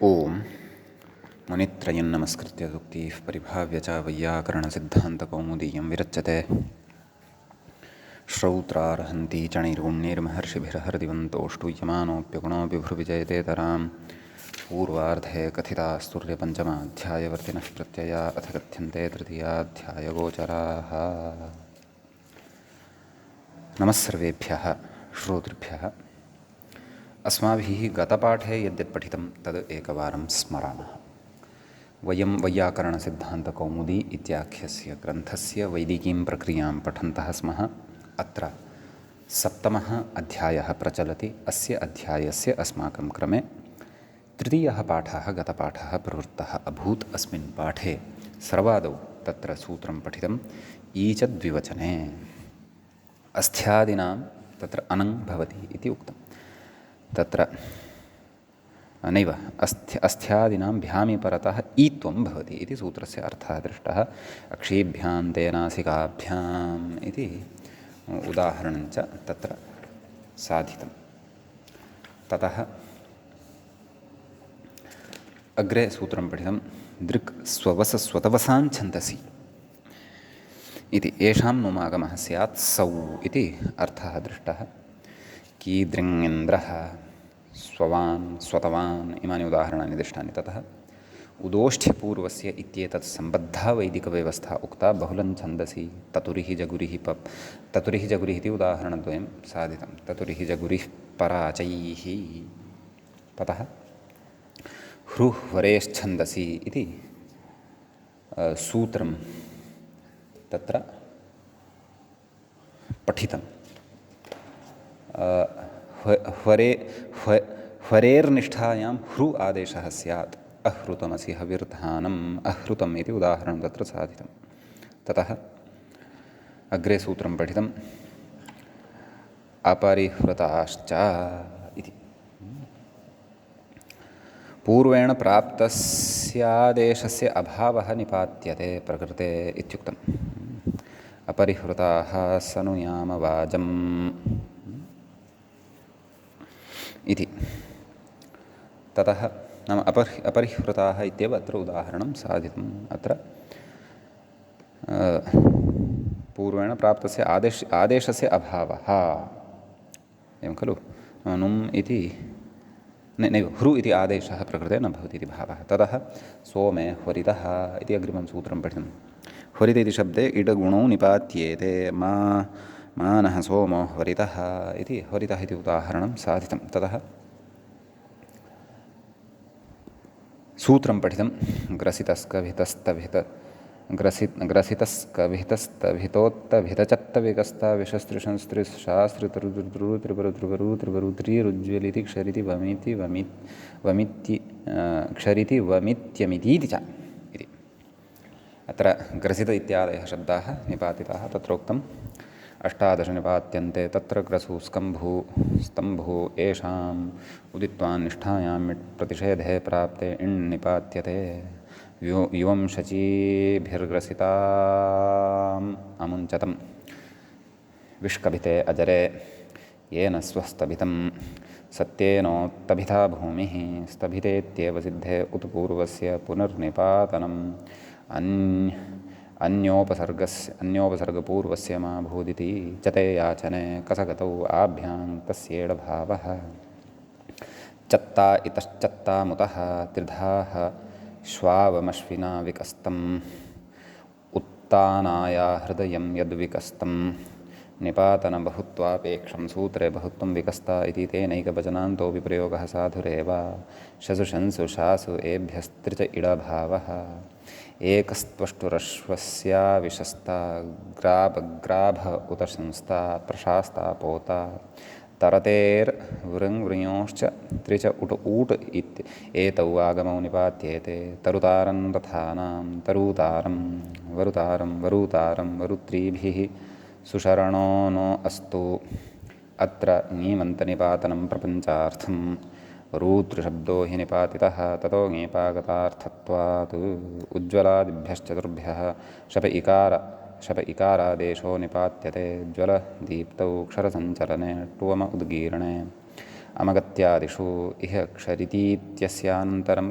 ओम मुनित्रयं नमस्कृत्य सूक्तिः परिभाव्य च वैयाकरणसिद्धान्तकौमुदीयं विरच्यते। श्रौत्रार्हन्ति च नैर्गुण्यैर्महर्षिभिर्हरदिवन्तोऽष्टूयमानोऽप्यगुणोऽपि भ्रुविजयतेतरां पूर्वार्धे कथितास्तुर्यपञ्चमाध्यायवर्तिनः प्रत्यया अथ कथ्यन्ते तृतीयाध्यायगोचराः। नमः सर्वेभ्यः श्रोतृभ्यः। अस्माभिः गतपाठे यद्यत् पठितं तद् एकवारं स्मरामः। वयं वैयाकरणसिद्धान्तकौमुदी इत्याख्यस्य ग्रन्थस्य वैदिकीं प्रक्रियां पठन्तः स्मः। अत्र सप्तमः अध्यायः प्रचलति। अस्य अध्यायस्य अस्माकं क्रमे तृतीयः पाठः गतपाठः प्रवृत्तः अभूत्। अस्मिन् पाठे सर्वादौ तत्र सूत्रं पठितम् ईचद्विवचने अस्त्यादीनां तत्र अनङ् भवति इति उक्तम्। तत्र नैव अस्त्यादीनां भ्यामि परतः ईत्वं भवति इति सूत्रस्य अर्थः दृष्टः। अक्षीभ्यां तेनासिकाभ्याम् इति उदाहरणञ्च तत्र साधितं। ततः अग्रे सूत्रं पठितं दृक् स्ववसस्वतवसां छन्दसि इति। येषां नुमागमः स्यात् सौ इति अर्थः दृष्टः। कीदृङ्गिन्द्रः स्ववान् स्वतवान् इमानि उदाहरणानि दृष्टानि। ततः उदोष्ठ्यपूर्वस्य इत्येतत् सम्बद्धा वैदिकव्यवस्था उक्ता बहुलं छन्दसि ततुरिः जगुरिः ततुरिः जगुरिः इति उदाहरणद्वयं साधितं। ततुरिः जगुरिः पराचैः। ततः हृह्वरेश्छन्दसि इति सूत्रं तत्र पठितं। ह्वरेर्निष्ठायां हृ आदेशः स्यात्। अहृतमसि हविर्धानम् अहृतम् इति उदाहरणं तत्र साधितं। ततः अग्रे सूत्रं पठितम् अपरिहृताश्च इति। पूर्वेण प्राप्तस्यादेशस्य अभावः निपात्यते प्रकृते इत्युक्तम्। अपरिहृताः सनुयामवाजम् इति। ततः नाम अपरिहृताः इत्येव अत्र उदाहरणं साधितम्। अत्र पूर्वेण प्राप्तस्य आदेशस्य अभावः एवं खलु। नुम् इति नैव हृ इति आदेशः प्रकृते न भवति इति भावः। ततः सोमे ह्वरितः इति अग्रिमं सूत्रं पठितं। ह्वरित इति शब्दे इडगुणौ निपात्येते। मानः सोमो ह्वरितः इति ह्वरितः इति उदाहरणं साधितं। ततः सूत्रं पठितं ग्रसितस्कभितस्तभितोत्तभितचत्तविकस्ताविषस्त्रिषंस्त्रिस्शास्त्रितरुद्रुत्रिपरुत्रिपरुत्रिरुज्ज्वलिति क्षरिति क्षरिति वमित्यमितीति च इति। अत्र ग्रसित इत्यादयः शब्दाः निपातिताः। तत्रोक्तम् अष्टादश निपात्यन्ते तत्र ग्रसु स्तम्भु येषाम् उदित्वान् निष्ठायां प्रतिषेधे प्राप्ते इण् निपात्यते। युवं शचीभिर्ग्रसिताम् अमुञ्चतं विष्कभिते अजरे येन स्वस्तभितं सत्येनोत्तभिता भूमिः स्तभितेत्येव सिद्धे उत पूर्वस्य पुनर्निपातनम् अन्योपसर्गपूर्वस्य मा भूदिति चते याचने कसगतौ आभ्यां तस्येडभावः। चत्ता इतश्चत्तामुतः त्रिधाः श्वावमश्विना विकस्तम् उत्तानाया हृदयं यद्विकस्तं निपातनबहुत्वापेक्षं सूत्रे बहुत्वं विकस्ता इति तेनैकवचनान्तोऽपि प्रयोगः साधुरेव। शसु शंसु शासु एभ्यस्त्रिच इडभावः। एकस्त्वष्टुरश्वस्याविशस्ता ग्राभ उत संस्था प्रशास्ता पोता तरतेर्वृङ्वृयोश्च त्रिच उट ऊट एतौ आगमौ निपात्येते। तरुतारं रथानां तरूतारं वरुतारं वरुत्रीभिः सुशरणो नो अस्तु। अत्र ङीमन्तनिपातनं प्रपञ्चार्थं रूतृशब्दो हि निपातितः ततो ङेपागतार्थत्वात्। उज्ज्वलादिभ्यश्चतुर्भ्यः शप इकारादेशो निपात्यते। ज्वलदीप्तौ क्षरसञ्चलने ट्वम उद्गीर्णे अमगत्यादिषु इह क्षरितीत्यस्यानन्तरं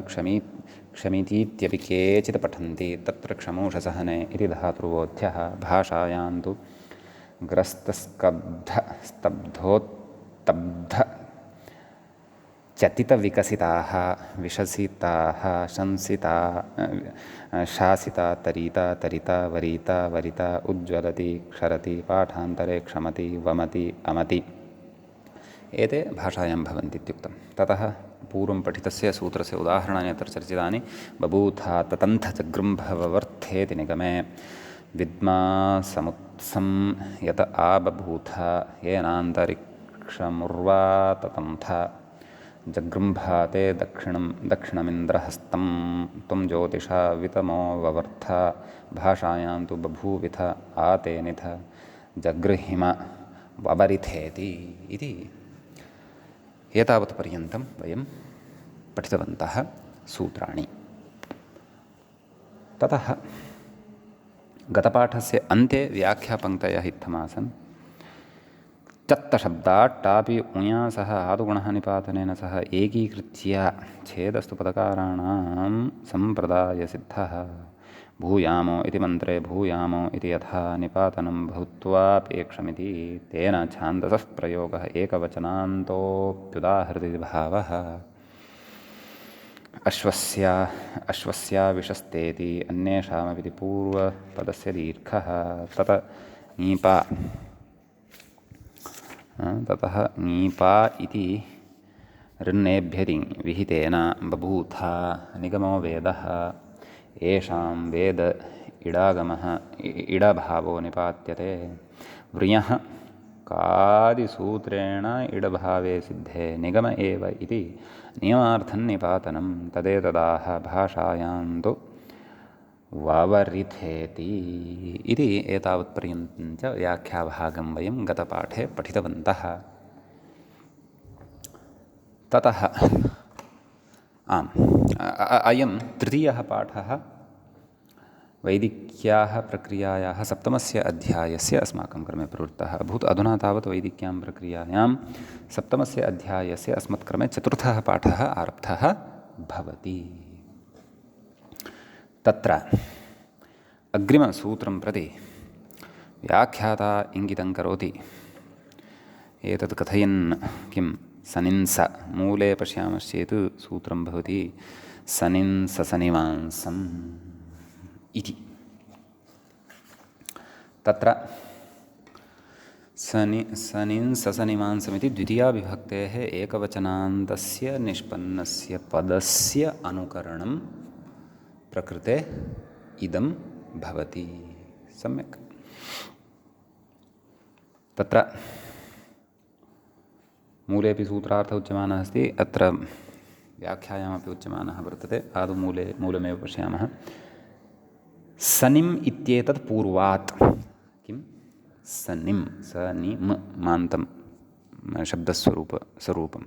क्षमितीत्यपि केचित् पठन्ति तत्र क्षमूषसहने इति धातुर्बोध्यः भाषायां तु स्तब्धोत्तब्ध चतितविकसिताः विशसिताः शंसिता शासिता तरिता तरिता वरिता वरिता उज्ज्वलति क्षरति पाठान्तरे क्षमति वमति अमति एते भाषायां भवन्ति इत्युक्तं। ततः पूर्वं पठितस्य सूत्रस्य उदाहरणानि अत्र चर्चितानि। बभूथा ततन्थ जगृम्भववर्थेति निगमे विद्मा समुत्सं यत आबभूथ येनान्तरिक्षमुर्वा ततन्थ जगृम्भाते दक्षिणमिन्द्रहस्तं त्वं ज्योतिषा वितमो ववर्थ भाषायां तु बभूविथ आतेनिथ जगृहिम वबरिथेति इति एतावत् पर्यन्तं वयं पठितवन्तः सूत्राणि। ततः गतपाठस्य अन्ते व्याख्यापङ्क्तयः इत्थमासन्। चत्तशब्दात् टापि उञा सह आदुगुणः निपातनेन सह एकीकृत्य छेदस्तु पदकाराणां सम्प्रदायसिद्धः भूयामो इति मन्त्रे भूयामो इति यथा निपातनं भूत्वापेक्षमिति तेन छान्दसः प्रयोगः एकवचनान्तोऽप्युदाहृति भावः। अश्वस्याविशस्तेति अन्येषामपि पूर्वपदस्य दीर्घः ततः ङीपा इति ऋन्नेभ्यति विहितेन बभूथा निगमो वेदः येषां वेद इडागमः इडभावो निपात्यते व्रियः कादिसूत्रेण इडभावे सिद्धे निगम एव इति नियमार्थन्निपातनं तदेतदाह भाषायां तु वावरिथेति इति एतावत्पर्यन्तं च व्याख्याभागं वयं गतपाठे पठितवन्तः। ततः अयं तृतीयः पाठः वैदिक्याः प्रक्रियायाः सप्तमस्य अध्यायस्य अस्माकं क्रमे प्रवृत्तः अभूत्। अधुना तावत् वैदिक्यां प्रक्रियायां सप्तमस्य अध्यायस्य अस्मत्क्रमे चतुर्थः पाठः आरब्धः भवति। तत्र अग्रिमसूत्रं प्रति व्याख्याता इङ्गितं करोति। एतत् कथयन् किं सनिंस मूले पश्यामश्चेत् सूत्रं भवति सनिंससनिवांसम् इति। तत्र सनिंससनिवांसमिति द्वितीयाविभक्तेः एकवचनान्तस्य निष्पन्नस्य पदस्य अनुकरणं प्रकृते इदं भवति। सम्यक्। तत्र मूलेपि सूत्रार्थ उच्यमानः अस्ति, अत्र व्याख्यायामपि उच्यमानः वर्तते। आदौ मूलमेव पश्यामः। सनिम् इत्येतत् पूर्वात् किं सनिं सनिम् मान्तं शब्दस्वरूपं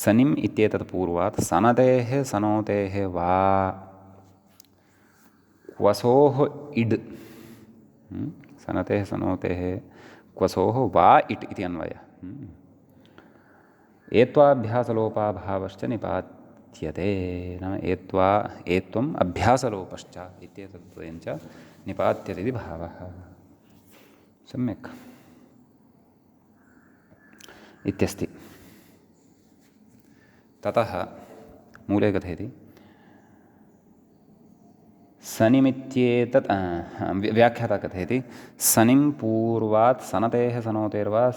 सनिम् इत्येतत् पूर्वात् सनतेः सनोतेः वा क्वसोः इड् सनतेः सनोतेः क्वसोः वा इट् इति अन्वयः एत्वाभ्यासलोपाभावश्च निपात्यते। नाम एत्वम् अभ्यासलोपश्च इत्येतद्द्वयं च निपात्यते इति भावः। सम्यक् इत्यस्ति। ततः मूले कथयति सनिमित्येतत् व्याख्याता कथयति सनिं पूर्वात् सनतेः सनोतेर्वा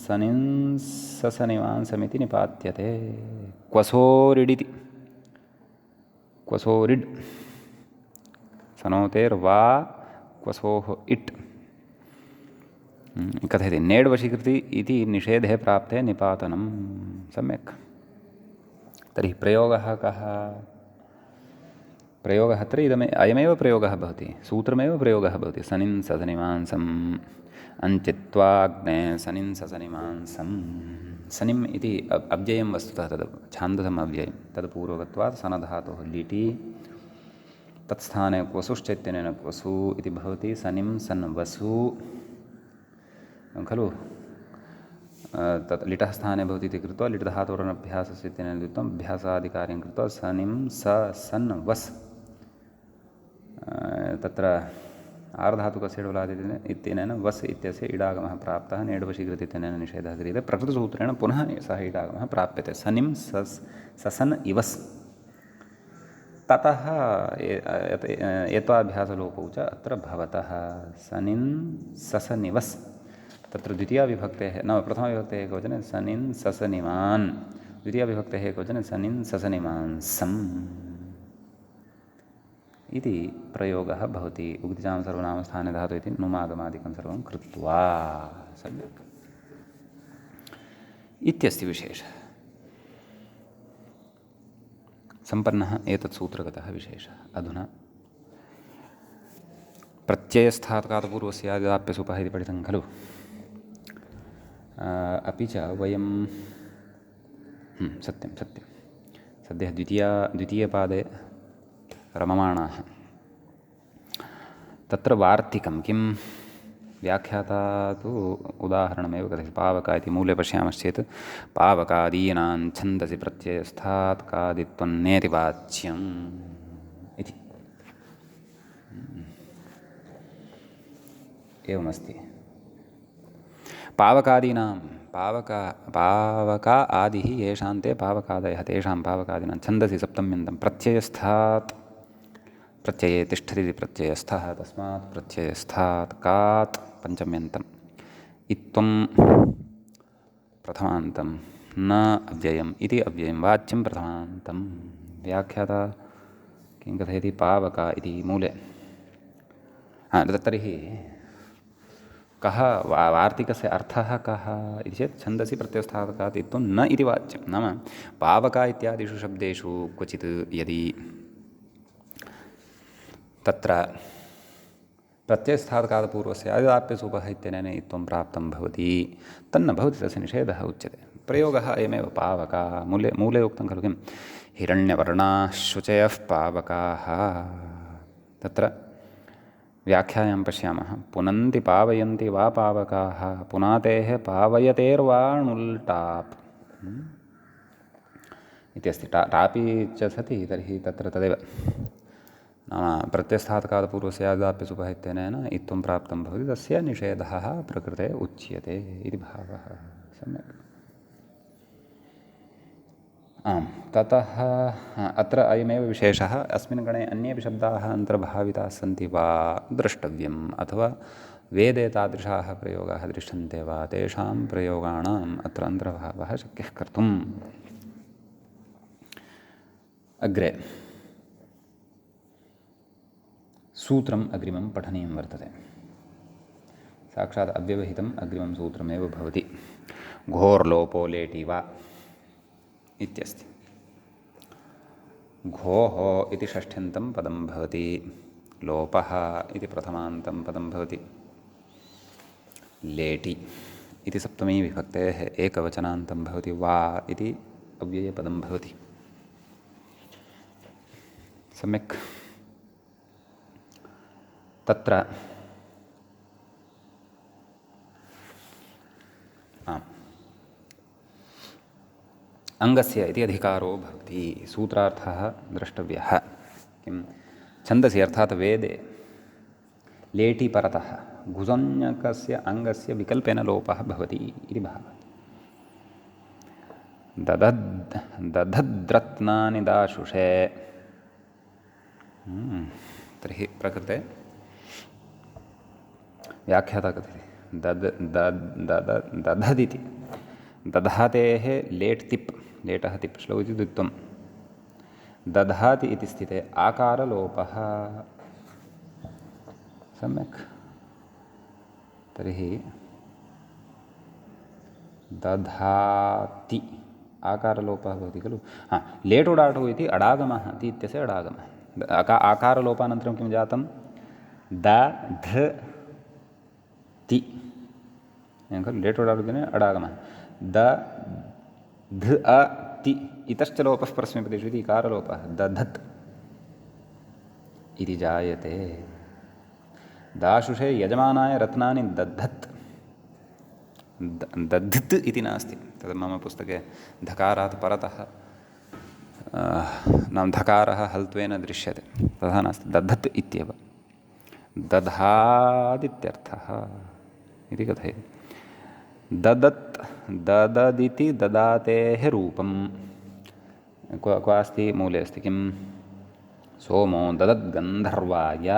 सनिंससनिवांसमिति निपात्यते। क्वसोरिडिति क्वसोरिड् सनोतेर्वा क्वसोः इट् कथयति नेड् वशीकृति इति निषेधे प्राप्ते निपातनं। सम्यक्। तर्हि प्रयोगः कः? प्रयोगः अत्र अयमेव प्रयोगः भवति, सूत्रमेव प्रयोगः भवति। सनिंससनिवांसम् अञ्चित्वाग्ने सनिंससनिवांसं सनिम् इति अव्ययं वस्तुतः तद् छान्दसम् अव्ययं तद् पूर्वकत्वात् सनधातुः लिटि तत्स्थाने क्वसुश्चैत्यनेन क्वसु इति भवति। सनिं सन् वसु खलु तत् लिटः स्थाने भवति इति कृत्वा लिटधातोरनभ्यासस्य इत्यनेन द्वित्वम् अभ्यासादिकार्यं कृत्वा सनिं सन् वस् तत्र आर्धातुकस्य डोलादिति इत्यनेन वस् इत्यस्य इडागमः प्राप्तः नेडवशीकृत इत्यनेन निषेधः क्रियते प्रकृतसूत्रेण पुनः सः इडागमः प्राप्यते सनिं ससन् इवस् ततः एत्वाभ्यासलोपौ च अत्र भवतः सनिन् ससनिवस् तत्र द्वितीयाविभक्तेः न प्रथमाविभक्तेः एकवचने सनिन् ससनिमान् द्वितीयाविभक्तेः एकवचने सनिन् ससनिमान् सम् इति प्रयोगः भवति उक्तिजां सर्वनामस्थाने धातु इति नुमागमादिकं सर्वं कृत्वा सम्यक् इत्यस्ति विशेषः सम्पन्नः एतत् सूत्रगतः विशेषः अधुना प्रत्ययस्थात्कातपूर्वस्यादाप्यसुपः इति पठितं खलु अपि च वयं सत्यं सद्यः द्वितीयपादे रममाणाः तत्र वार्तिकं किं व्याख्याता तु उदाहरणमेव कथयति पावक इति मूले पश्यामश्चेत् पावकादीनां छन्दसि प्रत्ययस्थात् कादित्वन्नेति वाच्यम् इति एवमस्ति पावकादीनां पावका आदिः येषान्ते पावकादयः तेषां पावकादीनां छन्दसि सप्तम्यन्तं प्रत्ययस्थात् प्रत्यये तिष्ठति प्रत्ययस्थः तस्मात् प्रत्ययस्थात् कात् पञ्चम्यन्तम् इत्थं प्रथमान्तं न अव्ययम् इति अव्ययं वाच्यं प्रथमान्तं व्याख्याता किं कथयति पावका इति मूले तर्हि कः वार्तिकस्य अर्थः कः इति चेत् छन्दसि प्रत्ययस्थात् इत्थं न इति वाच्यं नाम पावका इत्यादिषु शब्देषु क्वचित् यदि तत्र प्रत्ययस्थात्कालपूर्वस्य आदाप्यसूपः इत्यनेन इत्थं प्राप्तं भवति तन्न भवति तस्य निषेधः उच्यते प्रयोगः अयमेव पावका मूले उक्तं खलु किं हिरण्यवर्णाः शुचयः पावकाः तत्र व्याख्यायां पश्यामः पुनन्ति पावयन्ति वा पावकाः पुनातेः पावयतेर्वाणुल्टाप् इत्यस्ति टापि च सति तर्हि तत्र तदेव नाम प्रत्ययस्थात्कालपूर्वस्य आदाप्यसुपः इत्यनेन इत्थं प्राप्तं भवति तस्य निषेधः प्रकृते उच्यते इति भावः सम्यक् आम् ततः अत्र अयमेव विशेषः अस्मिन् गणे अन्येपि शब्दाः अन्तर्भाविताः सन्ति वा द्रष्टव्यम् अथवा वेदे तादृशाः प्रयोगाः दृश्यन्ते वा तेषां प्रयोगाणाम् अत्र अन्तर्भावः शक्यः कर्तुम् अग्रे सूत्रम् अग्रिमं पठनीयं वर्तते साक्षात् अव्यवहितम् अग्रिमं सूत्रमेव भवति घोर्लोपो लेटि वा इत्यस्ति घोः इति षष्ठ्यन्तं पदं भवति लोपः इति प्रथमान्तं पदं भवति लेटि इति सप्तमी विभक्तेः एकवचनान्तं भवति वा इति अव्ययपदं भवति सम्यक् तत्र अङ्गस्य इति अधिकारो भवति सूत्रार्थः द्रष्टव्यः किं छन्दसि अर्थात् वेदे लेटि परतः घुसञ्ज्ञकस्य अङ्गस्य विकल्पेन लोपः भवति इति भावः दधद्रत्नानि दाशुषे तर्हि प्रकृते व्याख्याता कथयति दधदिति दधातेः लेट् तिप् लेटः तिप् श्लौ इति द्वित्वं दधाति इति स्थिते आकारलोपः सम्यक् तर्हि दधाति आकारलोपः भवति खलु लेटुडाटु इति अडागमः इति इत्यस्य अडागमः आकारलोपानन्तरं किं जातं द ध ति खलु लेटुडाटु दिने अडागमः द ध अ ति इतश्च लोपः परस्मैपदेषु इति इकारलोपः दधत् इति जायते दाशुषे यजमानाय रत्नानि दधत् दद्धत् इति नास्ति। तद् मम पुस्तके धकारात् परतः नाम धकारः हल्त्वेन दृश्यते, तथा नास्ति, दद्धत् इत्येव। दधादित्यर्थः इति कथयति। ददत् दददिति ददातेः रूपं क्व अस्ति, मूले अस्ति किं, सोमो ददद्गन्धर्वाय,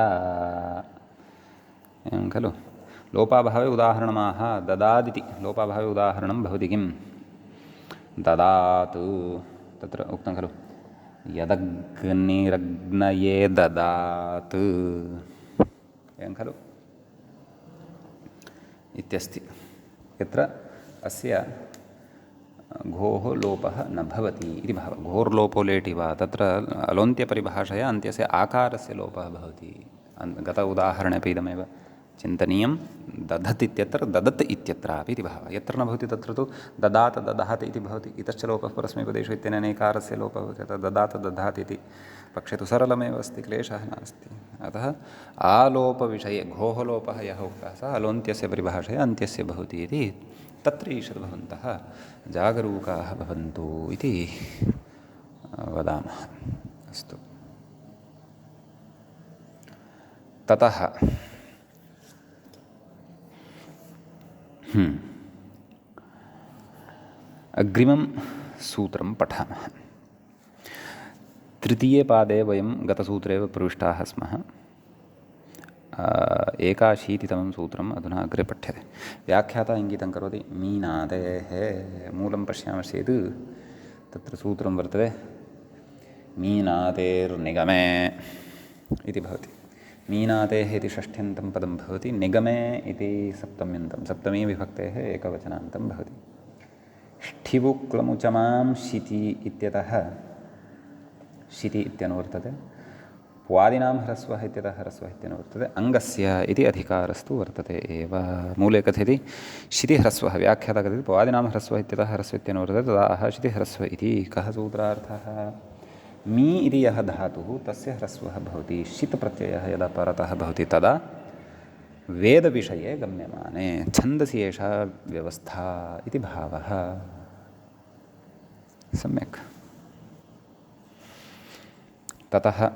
एवं खलु। लोपाभावे उदाहरणमाह ददादिति, लोपाभावे उदाहरणं भवति किं, ददातु, तत्र उक्तं खलु, यदग्निरग्नये ददात्, एवं खलु इत्यस्ति। यत्र अस्य घोः लोपः न भवति इति भावः। घोर्लोपो लेटि वा, तत्र अलोन्त्यपरिभाषया अन्त्यस्य आकारस्य लोपः भवति। गत उदाहरणे अपि इदमेव चिन्तनीयं। दधत् इत्यत्र ददत् इत्यत्रापि इति भावः। यत्र न भवति तत्र तु ददात ददात् इति भवति। इतश्च लोपः परस्मैपदेषु इत्यनेन एकारस्य लोपः भवति। अतः ददात दधात् इति पक्षे तु सरलमेव अस्ति, क्लेशः नास्ति। अतः आलोपविषये घोः लोपः यः उक्तः सः अलोन्त्यस्य परिभाषया अन्त्यस्य भवति इति तत्र ईषद् भवन्तः जागरूकाः भवन्तु इति वदामः। अस्तु, ततः अग्रिमं सूत्रं पठामः। तृतीये पादे वयं गतसूत्रे एव प्रविष्टाः स्मः। 81तमं सूत्रम् अधुना अग्रे पठ्यते। व्याख्याता इङ्गितं करोति मीनादेः। मूलं पश्यामश्चेत् तत्र सूत्रं वर्तते मीनादेर्निगमे इति भवति। मीनादेः इति षष्ठ्यन्तं पदं भवति, निगमे इति सप्तम्यन्तं, सप्तमी विभक्तेः एकवचनान्तं भवति। ष्ठिवुक्लमुचमां शिति इत्यतः शिति इत्यनुवर्तते, प्वादिनां ह्रस्वः इत्यतः ह्रस्वः इत्यनुवर्तते, अङ्गस्य इति अधिकारस्तु वर्तते एव। मूले कथयति शितिह्रस्वः, व्याख्याता कथयति प्वादिनां ह्रस्वः इत्यतः ह्रस्वः इत्यनुवर्तते, तदा शितिह्रस्व इति। कः सूत्रार्थः? मी इति यः धातुः तस्य ह्रस्वः भवति। शित् प्रत्ययः यदा परतः भवति तदा वेदविषये गम्यमाने छन्दसि एषा व्यवस्था इति भावः। सम्यक्। ततः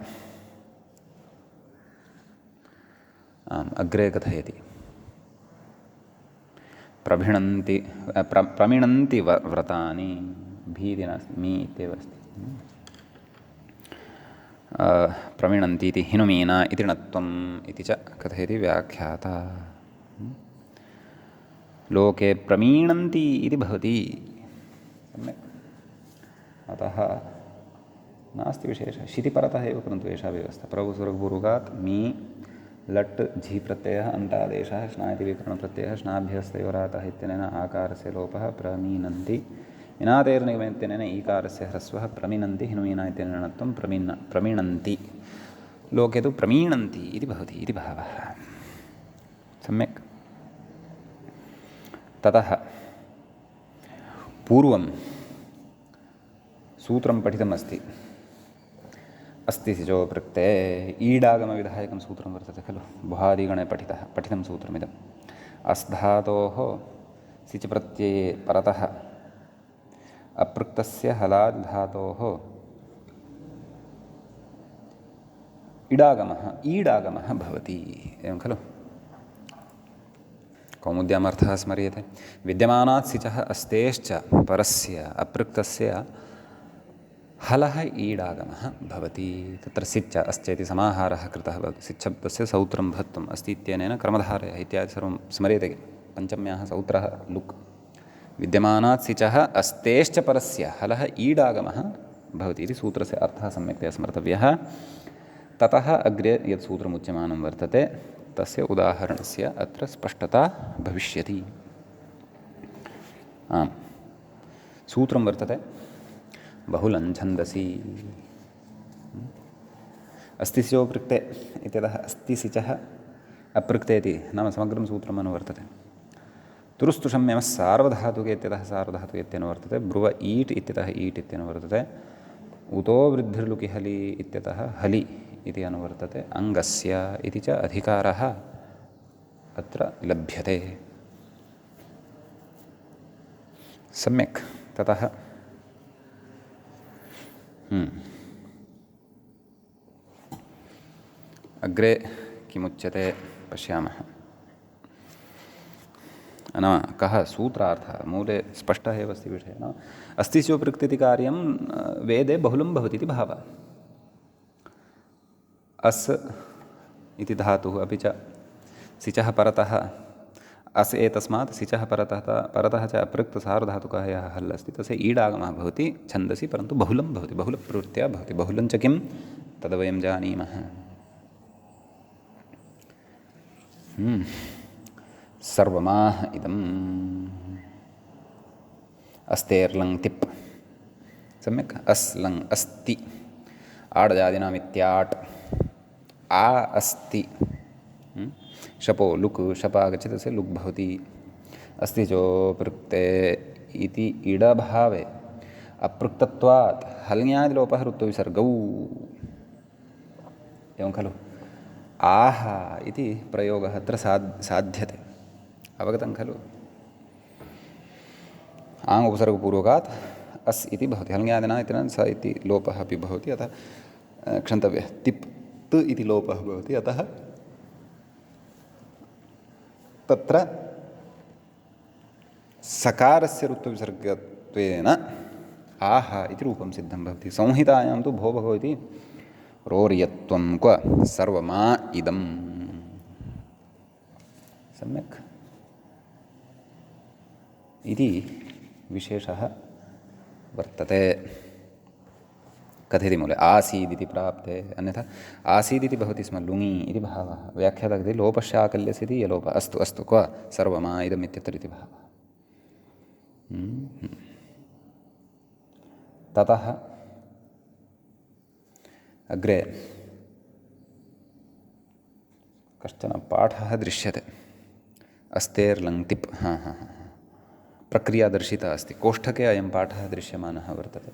अग्रे कथयति प्रमिणन्ति व्रतानि, भीति नास्ति, मी इत्येव अस्ति। प्रमिणन्ति इति हिनुमीना इति णत्वम् इति च कथयति व्याख्याता। लोके प्रमीणन्ति इति भवति। सम्यक्। अतः नास्ति विशेषः, शितिपरतः एव, परन्तु एषा व्यवस्था। प्रभुस्वरपूर्वकात् मी लट् झि प्रत्ययः अन्तादेशः श्ना इति विकरणप्रत्ययः श्नाभ्यस्तयोरातः इत्यनेन आकारस्य लोपः प्रमीनन्ति। इनातेर्निगमे इत्यनेन ईकारस्य ह्रस्वः प्रमिनन्ति। हिनुमीना इत्यनेन णत्वं प्रमीणन्ति। लोके तु प्रमीणन्ति इति भवति इति भावः। सम्यक्। ततः पूर्वं सूत्रं पठितमस्ति। अस्ति सिजो प्रक्ते ईडागमविधायकं सूत्रं वर्तते खलु, भुहादिगणे पठितं सूत्रमिदम्। अस्धातोः सिच प्रत्यये परतः अपृक्तस्य हलाद्धातोः ईडागमः भवति, एवं खलु। कौमुद्याम् अर्थः स्मर्यते। विद्यमानात् सिचः अस्तेश्च परस्य अपृक्तस्य हलः ईडागमः भवति। तत्र सिच्च अस्चेति समाहारः कृतः भवति। सिच्छब्दस्य सौत्रं भत्वम् अस्ति इत्यनेन क्रमधारयः इत्यादि सर्वं स्मर्यते। पञ्चम्याः सौत्रः लुक्। विद्यमानात् सिचः अस्तेश्च परस्य हलः ईडागमः भवति इति सूत्रस्य अर्थः सम्यक्तया स्मर्तव्यः। ततः अग्रे यत् सूत्रमुच्यमानं वर्तते तस्य उदाहरणस्य अत्र स्पष्टता भविष्यति। आम्, सूत्रं वर्तते बहुलं छन्दसि। अस्ति सिचो पृक्ते इत्यतः अस्ति सिचः अपृक्ते इति नाम समग्रं सूत्रम् अनुवर्तते। तुरुस्तुषम्यमः सार्वधातुके इत्यतः सार्वधातुके इत्यनुवर्तते। ब्रुव ईट् इत्यतः ईट् इत्यनुवर्तते। उतो वृद्धिर्लुकि हलि इत्यतः हलि इति अनुवर्तते। अङ्गस्य इति च अधिकारः अत्र लभ्यते। सम्यक्। ततः अग्रे किमुच्यते पश्यामः। नाम कः सूत्रार्थः मूले स्पष्टः एव अस्ति विषयः। नाम अस्ति स्योपृक्त् इति कार्यं वेदे बहुलं भवति इति भावः। अस् इति धातुः अपि च सिचः परतः अस् एतस्मात् सिचः परतः च अपृक्तसार्वधातुकः यः हल् अस्ति तस्य ईडागमः भवति छन्दसि, परन्तु बहुलं भवति, बहुलप्रवृत्त्या भवति। बहुलं च किं तद् वयं जानीमः। सर्वमाह इदम् अस्तेर्लङ् तिप्। सम्यक्। अस् लङ् अस्ति आडजादीनाम् इत्याट् आ अस्ति। शपो लुक् शप आगच्छति तस्य लुक् भवति। अस्ति चोपृक्ते इति इडभावे अपृक्तत्वात् हल्ङ्यादिलोपः ऋत्वविसर्गौ। एवं खलु। आह इति प्रयोगः अत्र साध्यते। अवगतं खलु। आङ् उपसर्गपूर्वकात् अस् इति भवति। हल्ङ्यादिना इति स इति लोपः अपि भवति, अतः क्षन्तव्यः। तिप् त् इति लोपः भवति, अतः तत्र सकारस्य ऋत्वविसर्गत्वेन आह इति रूपं सिद्धं भवति। संहितायां तु भो भगो इति रोर्यत्वं क्व सर्वमा इदम्। सम्यक् इति विशेषः वर्तते। कथयति मूले आसीदिति प्राप्ते, अन्यथा आसीदिति भवति स्म लुङि इति भावः। व्याख्याता कथयति लोपशाकल्यस्य इति यलोपः। अस्तु अस्तु क्व सर्वमा इदम् इत्यत्र इति भावः। ततः अग्रे कश्चन पाठः दृश्यते। अस्तेर्लङ् तिप्। प्रक्रिया दर्शिता अस्ति। कोष्ठके अयं पाठः दृश्यमानः वर्तते।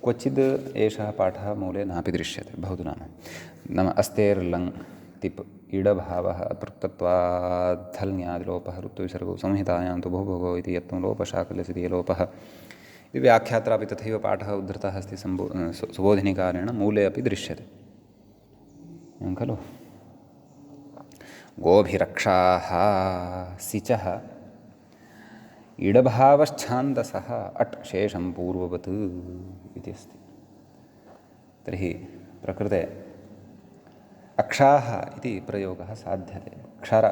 क्वचिद् एषः पाठः मूले नापि दृश्यते बहु नाम अस्तेर्लङ् तिप् इडभावः अपृक्तत्वाद्धल्ङ्यादिलोपः ऋत्वविसर्गौ संहितायां तु भो भोगो इति यत्त्वं लोपशाकल्यस्य इति लोपः इति व्याख्यात्रापि तथैव पाठः उद्धृतः अस्ति सुबोधिनीकारेण। मूले अपि दृश्यते। एवं खलु। गोभिरक्षाः सिचः इडभावश्छान्दसः अट् शेषं पूर्ववत् इति अस्ति। तर्हि प्रकृते अक्षाः इति प्रयोगः साध्यते। क्षर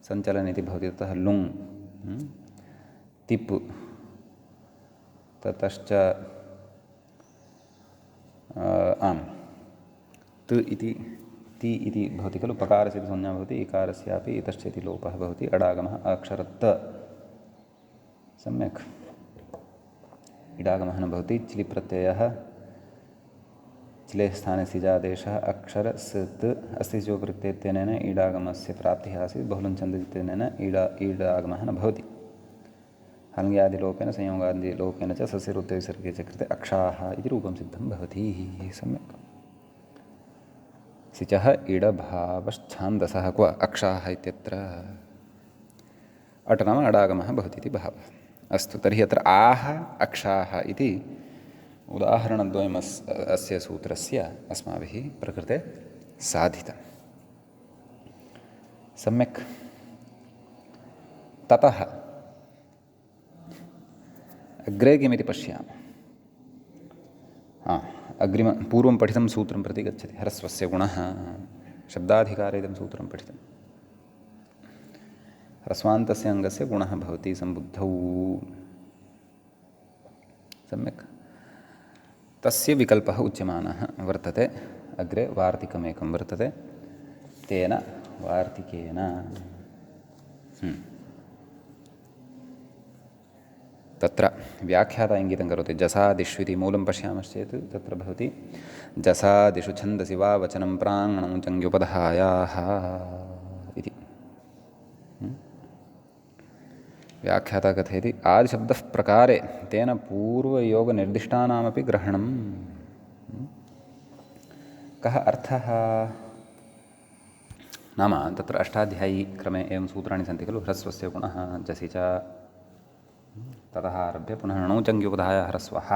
सञ्चलने इति भवति, ततः लुङ् तिप् ततश्च आम् त् इति ति इति भवति खलु। पकारस्य इति संज्ञा भवति, इकारस्यापि इतश्च इति लोपः भवति। अडागमः अक्षरत्त। सम्यक्। इडागमः न भवति। चिलिप्रत्ययः चिलेः स्थाने सिजादेशः अक्षर सत् अस्ति चोपृक्तेन ईडागमस्य प्राप्तिः आसीत्। बहुलं छन्दसित्यनेन ईडागमः न भवति। हल्ङ्यादिलोपेन संयोगादिलोपेन च सस्य ऋत्वविसर्गे च कृते अक्षाः इति रूपं सिद्धं भवति। सम्यक्। सिचः इडभावश्छान्दसः क्व अक्षाः इत्यत्र अट् नाम अडागमः भवति इति भावः। अस्तु। तर्हि अत्र आह अक्षाः इति उदाहरणद्वयम् अस्य सूत्रस्य अस्माभिः प्रकृते साधितं। सम्यक्। ततः अग्रे किमिति पश्यामः। पूर्वं पठितं सूत्रं प्रति गच्छति। ह्रस्वस्य गुणः शब्दाधिकारे इदं सूत्रं पठितं। ह्रस्वान्तस्य अङ्गस्य गुणः भवति सम्बुद्धौ। सम्यक्। तस्य विकल्पः उच्यमानः वर्तते। अग्रे वार्तिकमेकं वर्तते। तेन वार्तिकेन तत्र व्याख्याता इङ्गितं करोति। जसादिषु इति मूलं पश्यामश्चेत् तत्र भवति जसादिषु छन्दसि वा वचनं प्राङ्गणं चङ्ग्युपधायाः इति। व्याख्याता कथयति आदिशब्दः प्रकारे तेन पूर्वयोगनिर्दिष्टानामपि ग्रहणं। कः अर्थः नाम तत्र अष्टाध्यायी क्रमे एवं सूत्राणि सन्ति खलु। ह्रस्वस्य गुणः जसि च ततः आरभ्य पुनः णौचङ्ग्योपधाय ह्रस्वः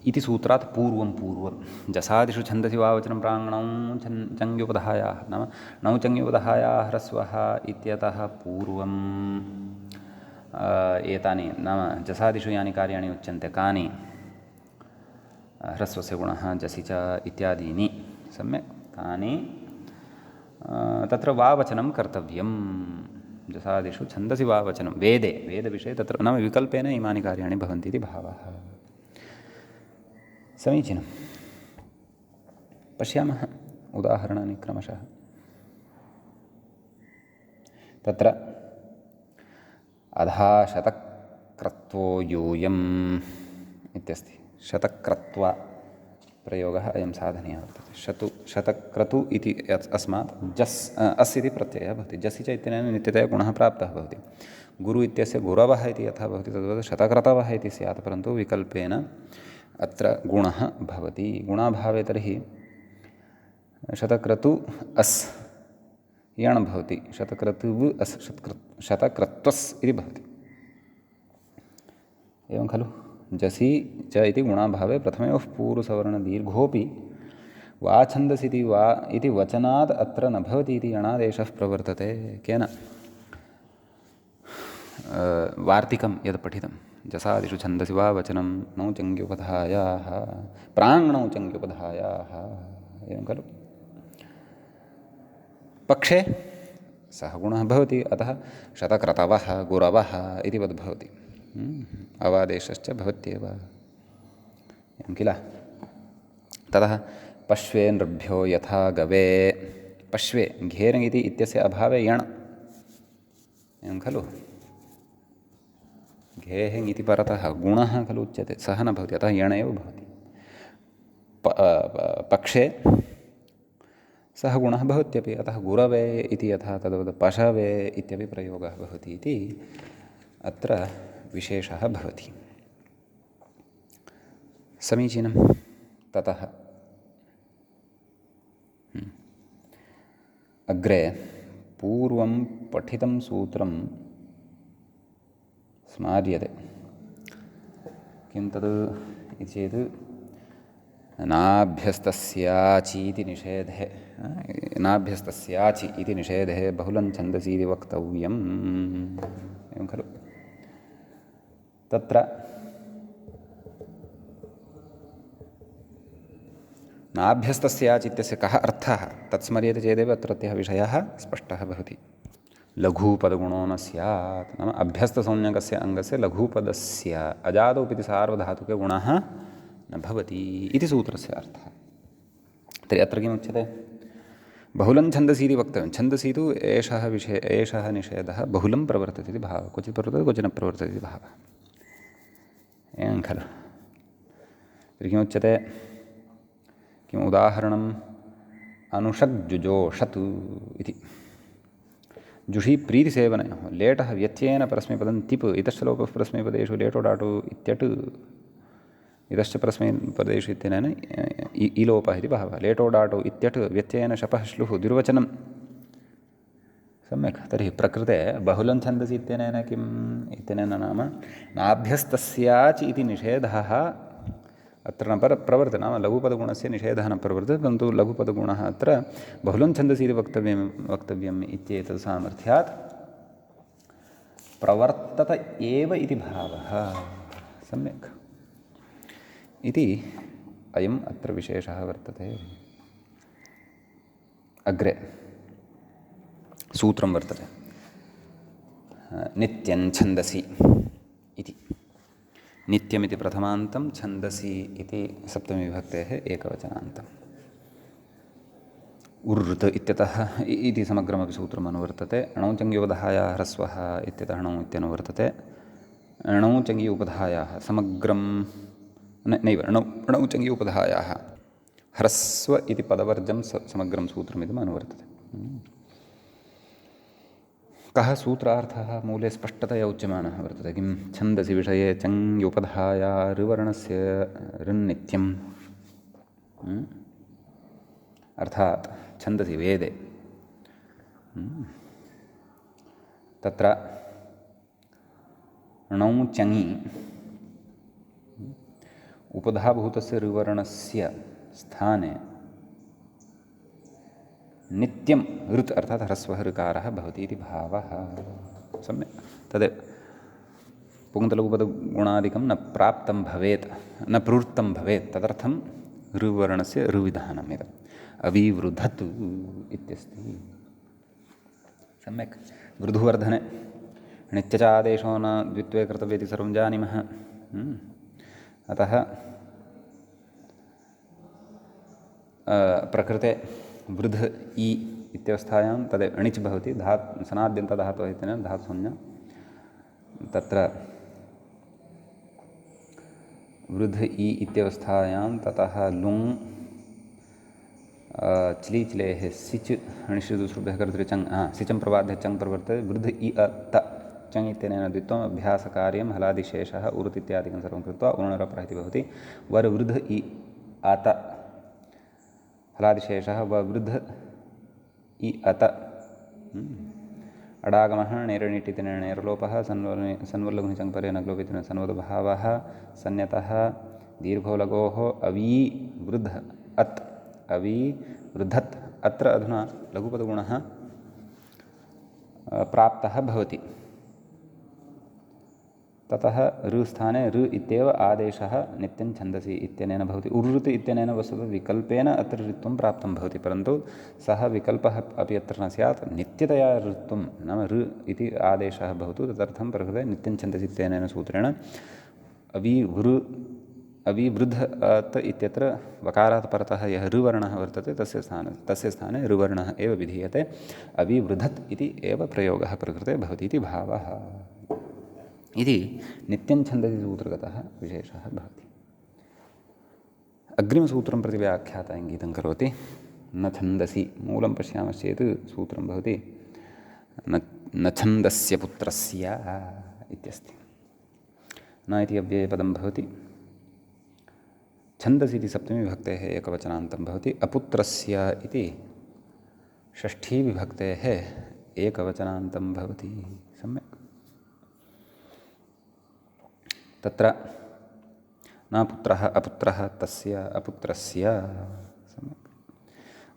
इति सूत्रात् पूर्वं जसादिषु छन्दसि वावचनं प्राङ्णौ चङ्ग्योपधायाः नाम णौचङ्ग्योपधायाः ह्रस्वः इत्यतः पूर्वं एतानि नाम जसादिषु यानि कार्याणि उच्यन्ते कानि ह्रस्वस्य गुणः जसि च इत्यादीनि सम्यक् तानि तत्र वावचनं कर्तव्यं जसादिषु छन्दसि वावचनं वेदविषये तत्र नाम विकल्पेन इमानि कार्याणि भवन्ति इति भावः समीचीनं पश्यामः उदाहरणानि क्रमशः तत्र अधा शतक्रत्वो यूयम् इत्यस्ति शतक्रत्व प्रयोगः अयं साधनीयः वर्तते शतक्रतु इति अस्मात् अस् इति प्रत्ययः भवति जसि च इत्यनेन नित्यतया गुणः प्राप्तः भवति गुरु इत्यस्य गुरवः इति यथा भवति तद्वत् शतक्रतवः इति स्यात् परन्तु विकल्पेन अत्र गुणः भवति गुणाभावे तर्हि शतक्रतु अस् यण् भवति शतक्रतुः अस् शतक्रत्वस् इति भवति एवं खलु जसि च इति गुणाभावे प्रथमयोः पूर्वसवर्णदीर्घोऽपि वा छन्दसि वा इति वचनात् अत्र न भवति इति यणादेशः प्रवर्तते केन वार्तिकं यद् पठितं जसादिषु छन्दसि वा वचनं णौचङ्ग्योपधायाः प्राङ्णौचङ्ग्योपधायाः एवं खलु पक्षे सः गुणः भवति अतः शतक्रतवः गुरवः इति वद्भवति अवादेशश्च भवत्येव एवं किल ततः पश्वे नृभ्यो यथा गवे पश्वे घेर् इति इत्यस्य अभावे यण् एवं खलु घेः इति परतः गुणः खलु उच्यते सः न भवति अतः यण् एव भवति पक्षे सः गुणः भवत्यपि अतः गुरवे इति यथा तद्वत् पशवे इत्यपि प्रयोगः भवति इति अत्र विशेषः भवति समीचीनं ततः अग्रे पूर्वं पठितं सूत्रं स्मार्यते किं तद् इति चेत् नाभ्यस्तस्याचीति निषेधे नाभ्यस्तस्याचि इति निषेधे बहुलं छन्दसि इति वक्तव्यम् एवं खलु तत्र नाभ्यस्तस्याचि इत्यस्य कः अर्थः तत् स्मर्यते चेदेव अत्रत्यः विषयः स्पष्टः भवति लघुपदगुणो न स्यात् नाम अभ्यस्तसंज्ञकस्य अङ्गस्य लघुपदस्य अजादौपिति सार्वधातुके गुणः न भवति इति सूत्रस्य अर्थः तर्हि अत्र किमुच्यते बहुलं छन्दसि इति वक्तव्यं छन्दसि तु एषः निषेधः बहुलं प्रवर्तते इति भावः क्वचित् प्रवर्तते क्वचित् न प्रवर्तते इति भावः एवं खलु तर्हि किमुच्यते किम् उदाहरणम् अनुषग्जुजोषत् इति जुषि प्रीतिसेवनयोः लेटः व्यत्ययेन परस्मैपदं तिप् इतश्च लोपः परस्मैपदेषु लेटो डाटु इत्यट् इतश्च परस्मैपदेषु इत्यनेन इलोपः इति भावः लेटो डाटो इत्यट् व्यत्ययेन शपः श्लुः द्विर्वचनं सम्यक् तर्हि प्रकृते बहुलं छन्दसि इत्यनेन किम् इत्यनेन नाम नाभ्यस्तस्याच् इति निषेधः अत्र न प्रवर्तते नाम लघुपदगुणस्य निषेधः न प्रवर्तते परन्तु लघुपदगुणः अत्र बहुलं छन्दसि इति वक्तव्यम् इत्येतत् सामर्थ्यात् प्रवर्तत एव इति भावः सम्यक् इति अयम् अत्र विशेषः वर्तते अग्रे सूत्रं वर्तते नित्यं छन्दसि इति नित्यमिति प्रथमान्तं छन्दसि इति सप्तमीविभक्तेः एकवचनान्तम् उर्वृत् इत्यतः इति समग्रमपि सूत्रम् अनुवर्तते णौचङ्ग्योपधायाः ह्रस्वः इत्यतः णौ इत्यनुवर्तते णौचङ्ग्योपधायाः समग्रं नैव णौचङ्ग्योपधायाः ह्रस्व इति पदवर्जं समग्रं सूत्रमिदम् अनुवर्तते कः सूत्रार्थः मूले स्पष्टतया उच्यमानः वर्तते किं छन्दसि विषये चङ्ग्युपधाया ऋवर्णस्य ऋन्नित्यम् अर्थात् छन्दसि वेदे तत्र णौ चङि उपधाभूतस्य ऋवर्णस्य स्थाने नित्यं ऋत् अर्थात् ह्रस्वः ऋकारः भवति इति भावः। सम्यक्। तदेव पुगन्तलघुपदगुणादिकं न प्राप्तं भवेत्, न प्रवृत्तं भवेत्, तदर्थं ऋवर्णस्य ऋविधानम् इदम्। अविवृधत् इत्यस्ति। सम्यक्। वृद्धुवर्धने णिच्च च आदेशो न द्वित्वे कर्तव्ये इति सर्वं जानीमः। अतः प्रकृते वृद्ध इ इत्यवस्थायां तदेव णिच् भवति। सनाद्यन्तधातोः इत्यनेन धातुसंज्ञा। तत्र वृद्ध इ इत्यवस्थायां ततः लुङ् च्लीच्लेः सिच् णिश्रुतुसृभ्यः कर्तृ चङ् सिचं प्रबाध्य चङ् प्रवर्तते। वृद्ध इ अ त चङ् इत्यनेन द्वित्वम् अभ्यासकार्यं हलादिशेषः उरुत् इत्यादिकं सर्वं कृत्वा उणरपरः इति भवति। वृद्ध इ अत हलादिशेषः वृद्ध इ अत अडागमः नेरणिट् इत्यनेन नेरलोपः सन्वर्लघुनि चङ्परे नग्लोप इत्यनेन सन्वद्भावः सन्यतः दीर्घोलगोः अवीवृद्ध अत् अविवृधत्। अत्र अधुना लघुपदगुणः प्राप्तः भवति। ततः ऋस्थाने ऋ इत्येव आदेशः नित्यं छन्दसि इत्यनेन भवति। उर्ऋत् इत्यनेन वस्तुतः विकल्पेन अत्र ऋत्वं प्राप्तं भवति, परन्तु सः विकल्पः अपि अत्र न स्यात्। नित्यतया ऋत्वं नाम ऋ इति आदेशः भवतु, तदर्थं प्रकृते नित्यं छन्दसि इत्यनेन सूत्रेण अविवृधत् इत्यत्र वकारात् परतः यः ऋवर्णः वर्तते तस्य स्थाने ऋवर्णः एव विधीयते। अविवृधत् इति एव प्रयोगः प्रकृते भवति इति भावः। इति नित्यं छन्दसि सूत्रगतः विशेषः भवति। अग्रिमसूत्रं प्रति व्याख्याता इङ्गितं करोति। न छन्दसि मूलं पश्यामश्चेत् सूत्रं भवति न छन्दस्य पुत्रस्य इत्यस्ति। न इति अव्ययपदं भवति। छन्दसि इति सप्तमीविभक्तेः एकवचनान्तं भवति। अपुत्रस्य इति षष्ठीविभक्तेः एकवचनान्तं भवति। सम्यक्। तत्र न पुत्रः अपुत्रः तस्य अपुत्रस्य। सम्यक्।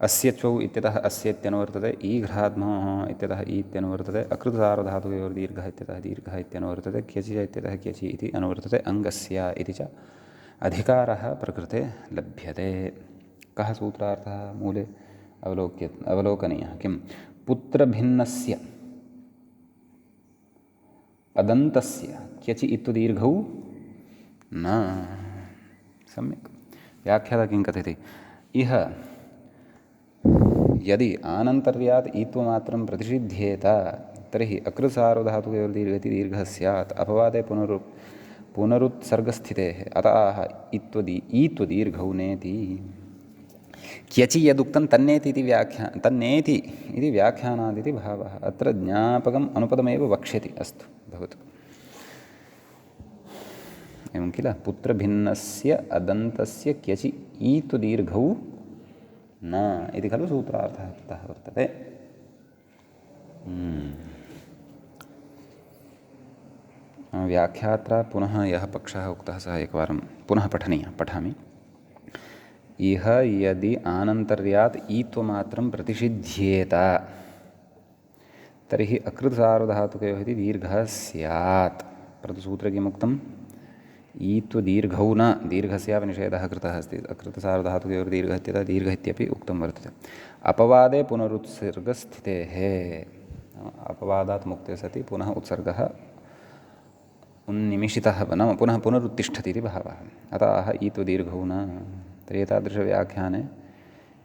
अस्य च्वौ इत्यतः अस्य इत्यनुवर्तते। ईघ्राद्मोः इत्यतः ई इत्यनुवर्तते। अकृतसार्वधातुकयोर् दीर्घः इत्यतः दीर्घः इत्यनुवर्तते। क्यचि च इत्यतः क्यचि इति अनुवर्तते। अङ्गस्य इति च अधिकारः प्रकृते लभ्यते। कः सूत्रार्थः मूले अवलोकनीयः। किं पुत्रभिन्नस्य अदन्तस्य क्यचि इत्तुदीर्घौ न। सम्यक्। व्याख्याता किं कथयति। इह यदि आनन्तर्यात् ईत्वमात्रं प्रतिषिध्येत तर्हि अकृतसार्वधातुकयोर्दीर्घति दीर्घः स्यात्। अपवादे पुनरुत्सर्गस्थितेः अतः ईत्वदीर्घौ नेति। क्यचि यदुक्तं तन्नेति इति तन्नेति इति व्याख्यानादिति भावः। अत्र ज्ञापकम् अनुपदमेव वक्ष्यति। अस्तु भवतु। एवं किल पुत्रभिन्नस्य अदन्तस्य क्यचि ईत्वदीर्घौ न इति खलु सूत्रार्थः कृतः वर्तते। व्याख्यात्रा पुनः यः पक्षः उक्तः सः एकवारं पुनः पठनीयः। पठामि। इह यदि आनन्तर्यात् ईत्वमात्रं प्रतिषिध्येत तर्हि अकृतसार्वधातुकयोः इति दीर्घः स्यात्। परन्तु सूत्रे किमुक्तम् ईत्वदीर्घौ न दीर्घस्यापि निषेधः कृतः अस्ति। अकृतसार्वधातुकयोर्दीर्घः इत्यतः दीर्घः इत्यपि उक्तं वर्तते। अपवादे पुनरुत्सर्गस्थितेः अपवादात् मुक्ते सति पुनः उत्सर्गः उन्निमिषितः नाम पुनः पुनरुत्तिष्ठति इति भावः। अतः ईत्वदीर्घौ न। तर्हि एतादृशव्याख्याने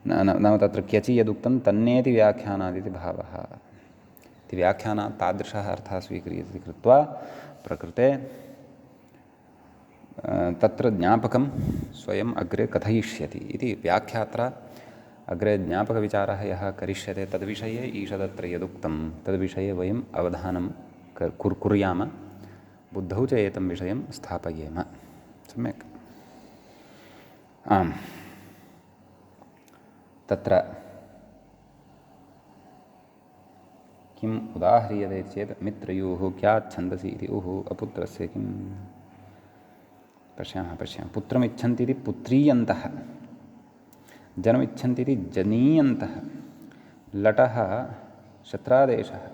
नाम तत्र क्यचि यदुक्तं तन्नेति व्याख्यानादिति भावः। इति व्याख्यानात् तादृशः अर्थः स्वीक्रियते इति कृत्वा प्रकृते तत्र ज्ञापकं स्वयम् अग्रे कथयिष्यति इति व्याख्यात्रा अग्रे ज्ञापकविचारः यः करिष्यते तद्विषये ईषदत्र यदुक्तं तद्विषये वयम् अवधानं कुर्याम। बुद्धौ च एतं विषयं स्थापयेम। सम्यक्। आम्। तत्र किम् उदाह्रियते चेत् मित्रयोः क्यात् छन्दसि इति अपुत्रस्य किम् पश्यामः पुत्रमिच्छन्ति इति पुत्रीयन्तः जनमिच्छन्ति इति जनीयन्तः लटः शत्रादेशः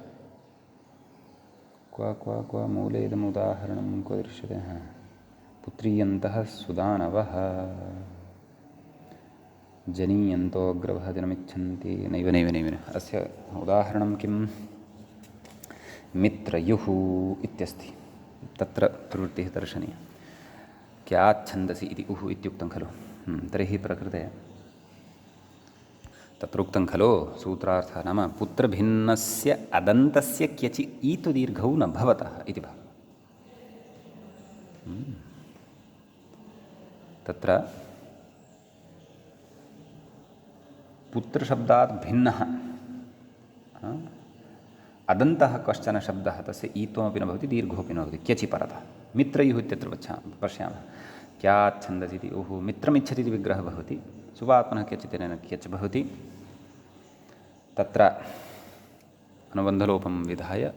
क्व मूले इदम् उदाहरणं क्व दृश्यते पुत्रीयन्तः सुदानवः जनीयन्तो अग्रवः जनमिच्छन्ति नैव अस्य उदाहरणं किं मित्रयुः इत्यस्ति तत्र प्रवृत्तिः दर्शनीया क्यात् छन्दसि इति इत्युक्तं खलु तर्हि प्रकृते तत्र उक्तं खलु सूत्रार्थः नाम पुत्रभिन्नस्य अदन्तस्य क्यचि ईतु दीर्घौ न भवतः इति भावः तत्र पुत्रशब्दात् भिन्नः अदन्तः कश्चन शब्दः तस्य ईत्वमपि न भवति दीर्घोऽपि न भवति क्यचि परतः मित्रयुः इत्यत्र पश्यामः क्यात् छन्दसि इति मित्रमिच्छति इति विग्रहः भवति सुवात्मनः क्यचितेन क्यच् भवति तत्र अनुबन्धलोपं विधाय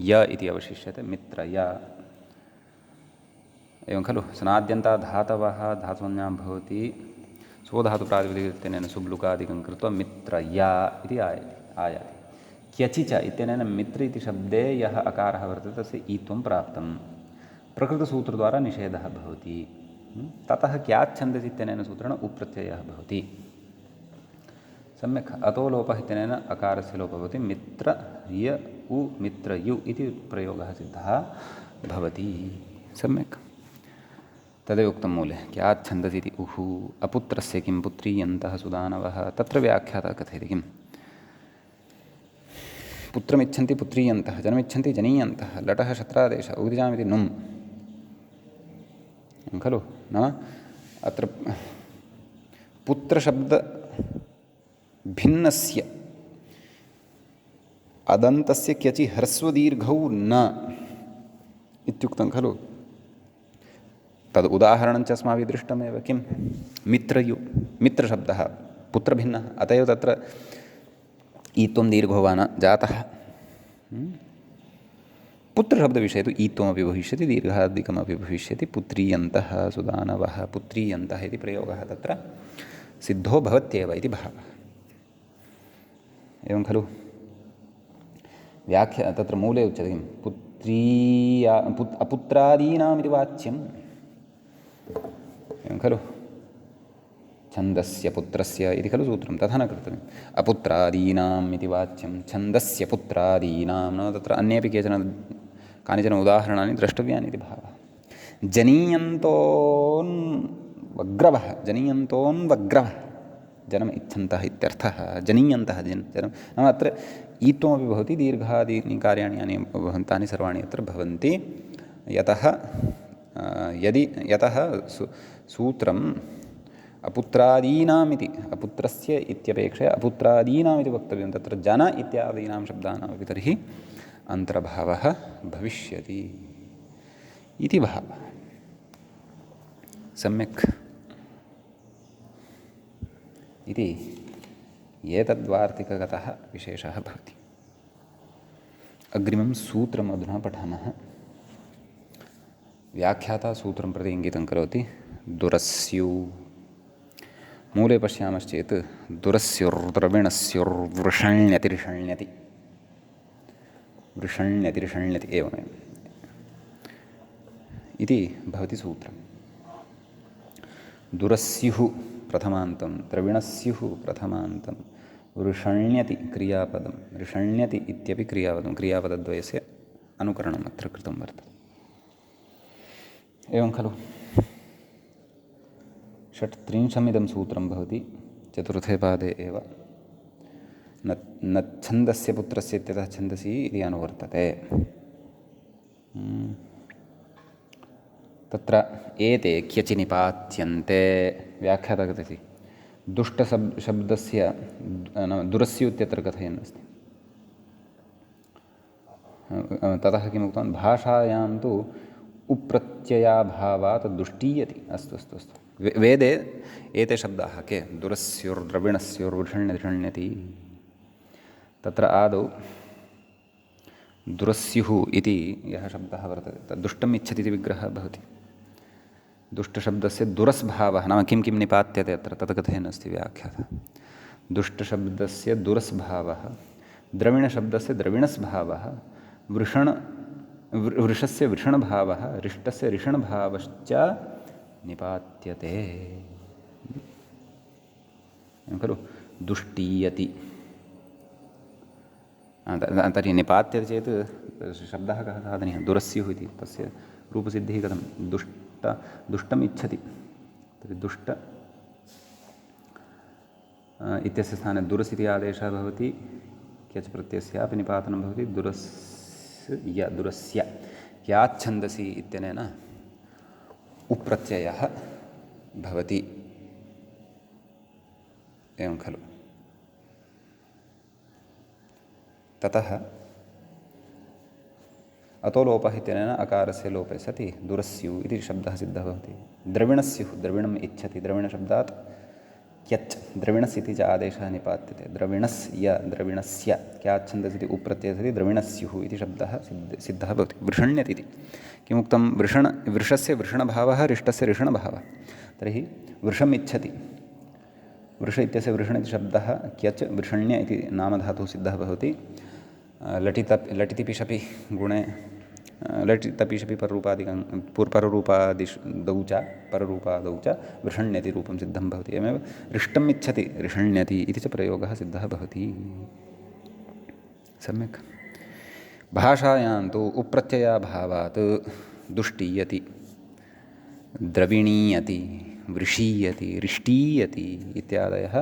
य इति अवशिष्यते मित्रय एवं खलु सनाद्यन्तात् धातवः धातुसंज्ञा भवति स्वधातुप्रातिपदिकेन सुब्लुकादिकं कृत्वा मित्रया इति आयाति क्यचि च इत्यनेन मित्र इति शब्दे यः अकारः वर्तते तस्य ईत्वं प्राप्तं प्रकृतसूत्रद्वारा निषेधः भवति ततः क्यात् छन्दसि इत्यनेन सूत्रेण उप्रत्ययः भवति सम्यक् अतो लोपः इत्यनेन अकारस्य लोपः भवति मित्रय उ मित्रयु इति प्रयोगः सिद्धः भवति सम्यक् तदेव उक्तं मूले क्यात् छन्दसि इति अपुत्रस्य किं पुत्रीयन्तः सुदानवः तत्र व्याख्यातः कथयति किं पुत्रमिच्छन्ति पुत्रीयन्तः जनमिच्छन्ति जनीयन्तः लटः शत्रादेशः उदिजामिति नुम् खलु नाम अत्र पुत्रशब्दभिन्नस्य अदन्तस्य क्यचि ह्रस्वदीर्घौ न इत्युक्तं खलु तद् उदाहरणं च अस्माभिः दृष्टमेव किं मित्रशब्दः पुत्रभिन्नः अत एव तत्र ईत्वं दीर्घो वा न जातः पुत्रशब्दविषये तु ईत्वमपि भविष्यति दीर्घादिकमपि भविष्यति पुत्रीयन्तः सुदानवः पुत्रीयन्तः इति प्रयोगः तत्र सिद्धो भवत्येव इति भावः एवं खलु व्याख्या तत्र मूले उच्यते किं अपुत्रादीनामिति वाच्यम् एवं खलु छन्दस्य पुत्रस्य इति खलु सूत्रं तथा न कर्तव्यम् अपुत्रादीनाम् इति वाच्यं छन्दस्य पुत्रादीनां न तत्र अन्येपि कानिचन उदाहरणानि द्रष्टव्यानि इति भावः जनीयन्तोन्वग्रवः जनम् इच्छन्तः इत्यर्थः जनीयन्तः जनं नाम अत्र ईत्वमपि भवति दीर्घादीनि कार्याणि यानि भवन्तानि सर्वाणि अत्र भवन्ति यतः सूत्रम् अपुत्रादीनाम् इति अपुत्रस्य इत्यपेक्षया अपुत्रादीनाम् इति वक्तव्यं तत्र जन इत्यादीनां शब्दानामपि तर्हि अन्तर्भावः भविष्यति इति भावः सम्यक् इति एतद्वार्तिकगतः विशेषः भवति अग्रिमं सूत्रम् अधुना पठामः व्याख्याता सूत्रं प्रति इङ्गितं करोति दुरस्यु मूले पश्यामश्चेत् दुरस्युर्द्रविणस्युर्वृषण्यतिरिषण्यति एवमेव इति भवति सूत्रम् दुरस्युः प्रथमान्तं द्रविणस्युः प्रथमान्तं वृषण्यति क्रियापदं वृषण्यति इत्यपि क्रियापदद्वयस्य अनुकरणम् अत्र कृतं वर्तते एवं खलु षट्त्रिंशमिदं सूत्रं भवति चतुर्थे पादे एव न छन्दस्य पुत्रस्य इत्यतः छन्दसि इति अनुवर्तते तत्र एते क्यचि निपात्यन्ते व्याख्याता कथयति दुष्टशब्दस्य दुरस्य इत्यत्र कथयन् अस्ति ततः किमुक्तवान् भाषायां तु उप्रत्ययाभावात् दुष्टीयति अस्तु वेदे एते शब्दाः के दुरस्युर्द्रविणस्युर्वृषण्यति तत्र आदौ दुरस्युः इति यः शब्दः वर्तते तद् दुष्टम् इच्छति इति विग्रहः भवति। दुष्टशब्दस्य दुरस्भावः नाम किं किं निपात्यते अत्र तत् कथयन् अस्ति व्याख्यातः। दुष्टशब्दस्य दुरस्भावः, द्रविणशब्दस्य द्रविणस्भावः, वृषस्य वृषणभावः, रिष्टस्य रिषणभावश्च निपात्यते खलु। दुष्टीयति तर्हि निपात्यते चेत् शब्दः कः साधनीयः? दुरस्युः इति तस्य रूपसिद्धिः कथं? दुष्टम् इच्छति तर्हि दुष्ट इत्यस्य स्थाने दुरस् इति आदेशः भवति, क्यच् प्रत्ययस्यापि निपातनं भवति। दुरस्य याच्छन्दसि इत्यनेन उप्रत्ययः भवति, एवं खलु। ततः अतो लोपः इत्यनेन अकारस्य लोपे सति दुरस्युः इति शब्दः सिद्धः भवति। द्रविणस्युः, द्रविणम् इच्छति, द्रविणशब्दात् क्यच् द्रविणस् इति च आदेशः निपात्यते। द्रविणस्य द्रविणस्य क्याच्छन्दसि इति उप्रत्ययः सति द्रविणस्युः इति शब्दः सिद्धः भवति। वृषण्यति इति किमुक्तं? वृषस्य वृषणभावः, रिष्टस्य रिषणभावः। तर्हि वृषम् इच्छति, वृष इत्यस्य वृषण इति शब्दः क्यच् वृषण्य इति नामधातुः सिद्धः भवति। लटिति शपि गुणे लटिति शपि पररूपादिकं पररूपादिदौ च वृषण्यति रूपं सिद्धं भवति। एवमेव रिष्टम् इच्छति रिषण्यति इति च प्रयोगः सिद्धः भवति। सम्यक्। भाषायां तु उप्रत्ययाभावात् दुष्टीयति, द्रविणीयति, वृषीयति, रिष्टीयति इत्यादयः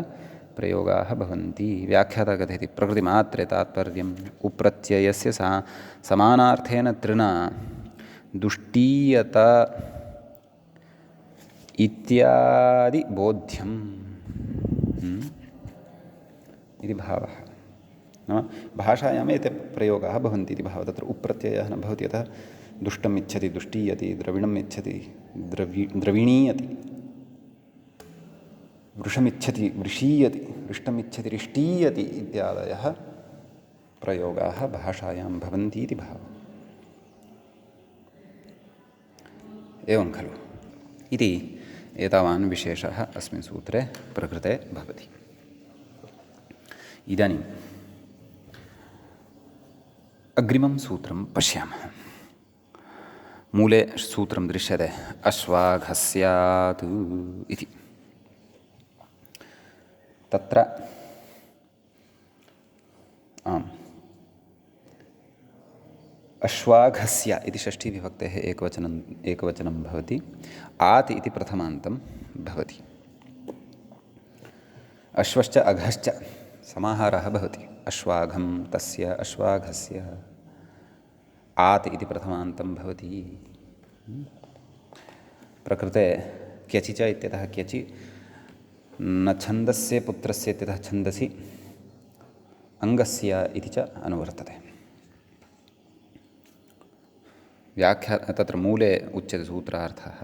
प्रयोगाः भवन्ति। व्याख्याता कथयति प्रकृतिमात्रे तात्पर्यम् उप्रत्ययस्य समानार्थेन तृणा दुष्टीयत इत्यादि बोध्यम् इति भावः। नाम भाषायाम् एते प्रयोगाः भवन्ति इति भावः। तत्र उप्रत्ययः न भवति, अतः दुष्टम् इच्छति दुष्टीयति, द्रविणम् इच्छति द्रविणीयति, वृषमिच्छति वृषीयति, रिष्टमिच्छति रिष्टीयति इत्यादयः प्रयोगाः भाषायां भवन्ति इति भावः। एवं खलु इति एतावान् विशेषः अस्मिन् सूत्रे प्रकृते भवति। इदानीम् अग्रिमं सूत्रं पश्यामः। मूले सूत्रं दृश्यते अश्वाघस्यात् इति। तत्र अश्वाघस्य इति षष्ठीविभक्तेः एकवचनं भवति। आत् इति प्रथमान्तं भवति। अश्वश्च अघश्च समाहारः भवति। अश्वाघं तस्य अश्वाघस्य। आत् इति प्रथमान्तं भवति। प्रकृते क्यचि च इत्यतः क्यचि, न छन्दस्य पुत्रस्य इत्यतः छन्दसि, अङ्गस्य इति च अनुवर्तते। तत्र मूले उच्यते सूत्रार्थः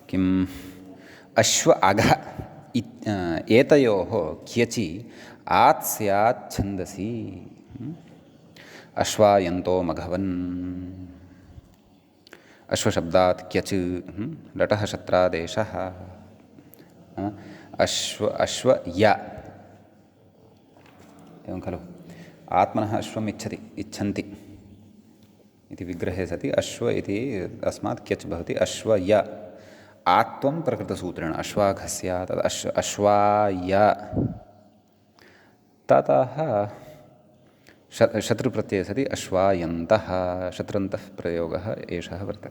किम्? अश्व अघ एतयोः क्यचि आत् स्यात् छन्दसि। अश्वायन्तो मघवन्। अश्वशब्दात् क्यच् लटः शत्रादेशः। अश्वय एवं खलु। आत्मनः अश्वम् इच्छन्ति इति विग्रहे सति अश्व इति अस्मात् क्यच् भवति। अश्वय आत्वं प्रकृतसूत्रेण अश्वाघस्य तद् अश्वाय। ततः शत्रुप्रत्यये सति अश्वायन्तः, शत्रन्तः प्रयोगः एषः वर्तते।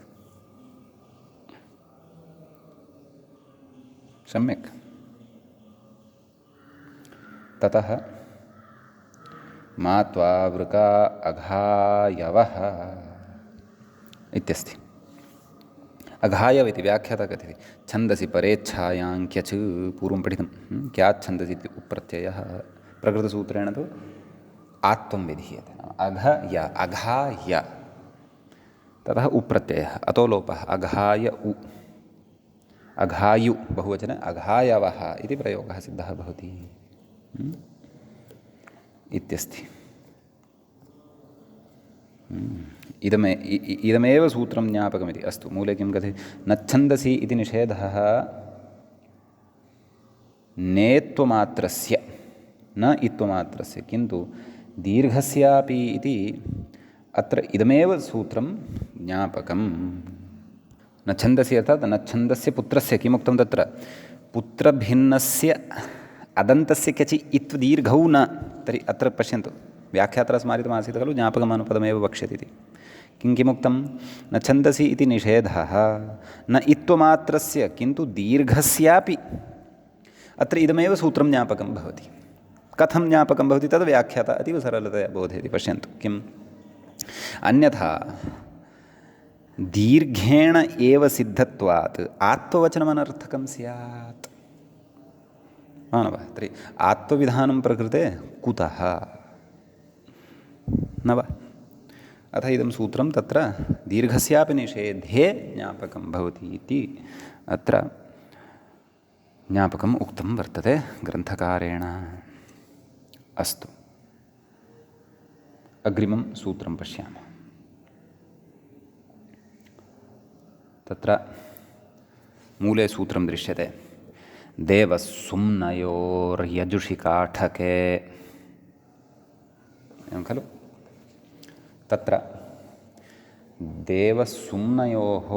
सम्यक्। ततः मात्वा वृका अघायवः इत्यस्ति। अघायव इति व्याख्याता कथयति छन्दसि परेच्छायां क्यच् पूर्वं पठितं। क्याच्छन्दसि इति उप्रत्ययः प्रकृतसूत्रेण तु आत्वं विधीयते। अघय अघाय ततः उप्रत्ययः अतो लोपः अघाय उ अघायु बहुवचने अघायवः इति प्रयोगः सिद्धः भवति। इत्यस्ति। इदमेव सूत्रं ज्ञापकमिति। अस्तु, मूले किं कथयति? नच्छन्दसि इति निषेधः नेत्वमात्रस्य न इत्वमात्रस्य, किन्तु दीर्घस्यापि इति अत्र इदमेव सूत्रं ज्ञापकम्। नच्छन्दसि अर्थात् नच्छन्दस्य पुत्रस्य किमुक्तं तत्र? पुत्रभिन्नस्य अदन्तस्य क्यचि इत्वदीर्घौ न। तर्हि अत्र पश्यन्तु, व्याख्यात्र स्मारितमासीत् खलु ज्ञापकमानुपदमेव वक्ष्यति इति। किमुक्तं? नच्छन्दसि इति निषेधः न इत्वमात्रस्य किन्तु दीर्घस्यापि। अत्र इदमेव सूत्रं ज्ञापकं भवति। कथं ज्ञापकं भवति तद् व्याख्याता अतीव सरलतया बोधयति। पश्यन्तु किम्? अन्यथा दीर्घेण एव सिद्धत्वात् आत्ववचनमनर्थकं स्यात्। न वा? तर्हि आत्वविधानं प्रकृते कुतः न वा? अथ इदं सूत्रं तत्र दीर्घस्यापि निषेधे ज्ञापकं भवति इति अत्र ज्ञापकम् उक्तं वर्तते ग्रन्थकारेण। अस्तु, अग्रिमं सूत्रं पश्यामः। तत्र मूले सूत्रं दृश्यते देवसुम्नयोर्यजुषि काठके, एवं खलु? तत्र देवसुम्नयोः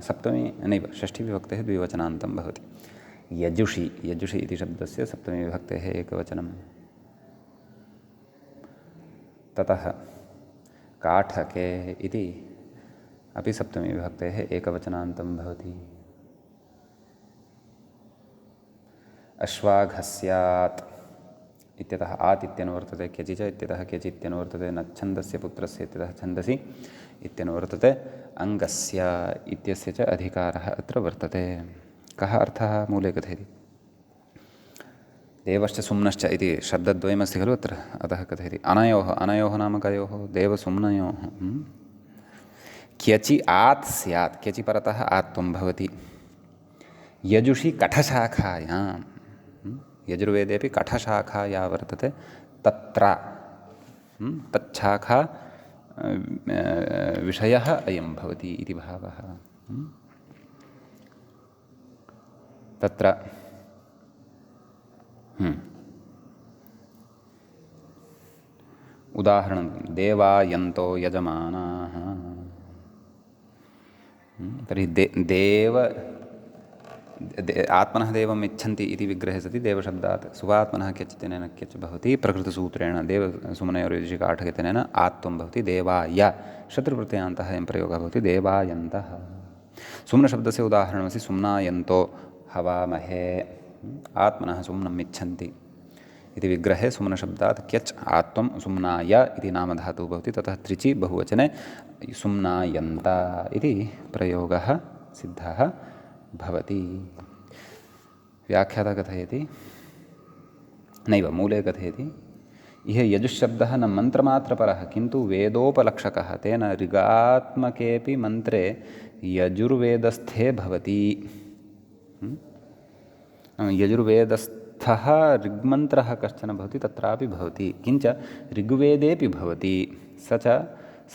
सप्तमी नैव षष्ठीविभक्तेः द्विवचनान्तं भवति। यजुषि इति शब्दस्य सप्तमीविभक्तेः एकवचनं। ततः काठके इति अपि सप्तमीविभक्तेः एकवचनान्तं भवति। अश्वाघस्यात् इत्यतः आत् इत्यनुवर्तते क्यचि च इत्यतः क्यचि इत्यनुवर्तते नच्छन्दस्य पुत्रस्य इत्यतः छन्दसि इत्यनुवर्तते अङ्गस्य इत्यस्य च अधिकारः अत्र वर्तते। कः अर्थः मूले कथयति? देवश्च सुम्नश्च इति शब्दद्वयमस्ति खलु अत्र, अतः कथयति अनयोः नाम कयोः? देवसुम्नयोः। क्यचि आत् स्यात्, क्यचि परतः आत्वं भवति। यजुषि कठशाखायां, यजुर्वेदेपि कठशाखा या वर्तते तत्र तच्छाखा विषयः अयं भवति इति भावः। तत्र उदाहरणं देवायन्तो यजमानाः। तर्हि आत्मनः देवम् इच्छन्ति इति विग्रहे सति देवशब्दात् सुवात्मनः क्यचितेन क्यच भवति। प्रकृतसूत्रेण देवसुम्नयोर्यजुषि काठकेतेन आत्वं भवति। देवाय शत्रुप्रत्ययान्तः अयं प्रयोगः भवति देवायन्तः। सुम्नशब्दस्य उदाहरणमस्ति सुम्नायन्तो हवामहे। आत्मनः सुम्नम् इच्छन्ति इति विग्रहे सुम्नशब्दात् क्यच् आत्वं सुम्नाय इति नामधातुः भवति। ततः त्रिचि बहुवचने सुम्नायन्त इति प्रयोगः सिद्धः भवति। व्याख्याता कथयति नैव मूले कथयति इह यजुःशब्दः न मन्त्रमात्रपरः किन्तु वेदोपलक्षकः। तेन ऋगात्मकेऽपि मन्त्रे यजुर्वेदस्थे भवति। यजुर्वेदस्थः ऋग्मन्त्रः कश्चन भवति तत्रापि भवति, किञ्च ऋग्वेदेऽपि भवति। स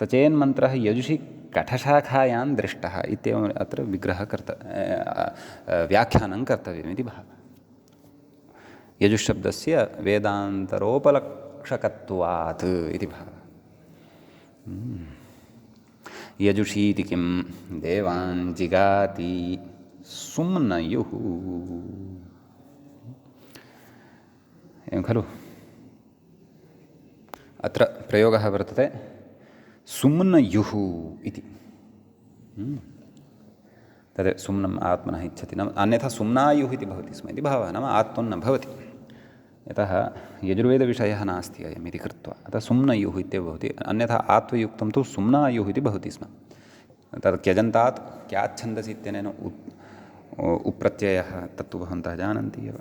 चेन्मन्त्रः यजुषि कठशाखायां दृष्टः इत्येवम् अत्र विग्रहः व्याख्यानं कर्तव्यमिति भावः। यजुःशब्दस्य वेदान्तरोपलक्षकत्वात् इति भावः। यजुषीति किं? देवान् जिगाति सुम्नयुः, एवं खलु? अत्र प्रयोगः वर्तते सुम्नयुः इति। तद् सुम्नम् आत्मनः इच्छति नाम, अन्यथा सुम्नायुः इति भवति स्म इति भावः, नाम आत्मं न भवति। यतः यजुर्वेदविषयः नास्ति अयम् इति कृत्वा अतः सुम्नयुः इत्येव भवति। अन्यथा आत्वयुक्तं तु सुम्नायुः इति भवति स्म। तत् क्यजन्तात् क्याच्छन्दसि इत्यनेन उप्रत्ययः, तत्तु भवन्तः जानन्ति एव।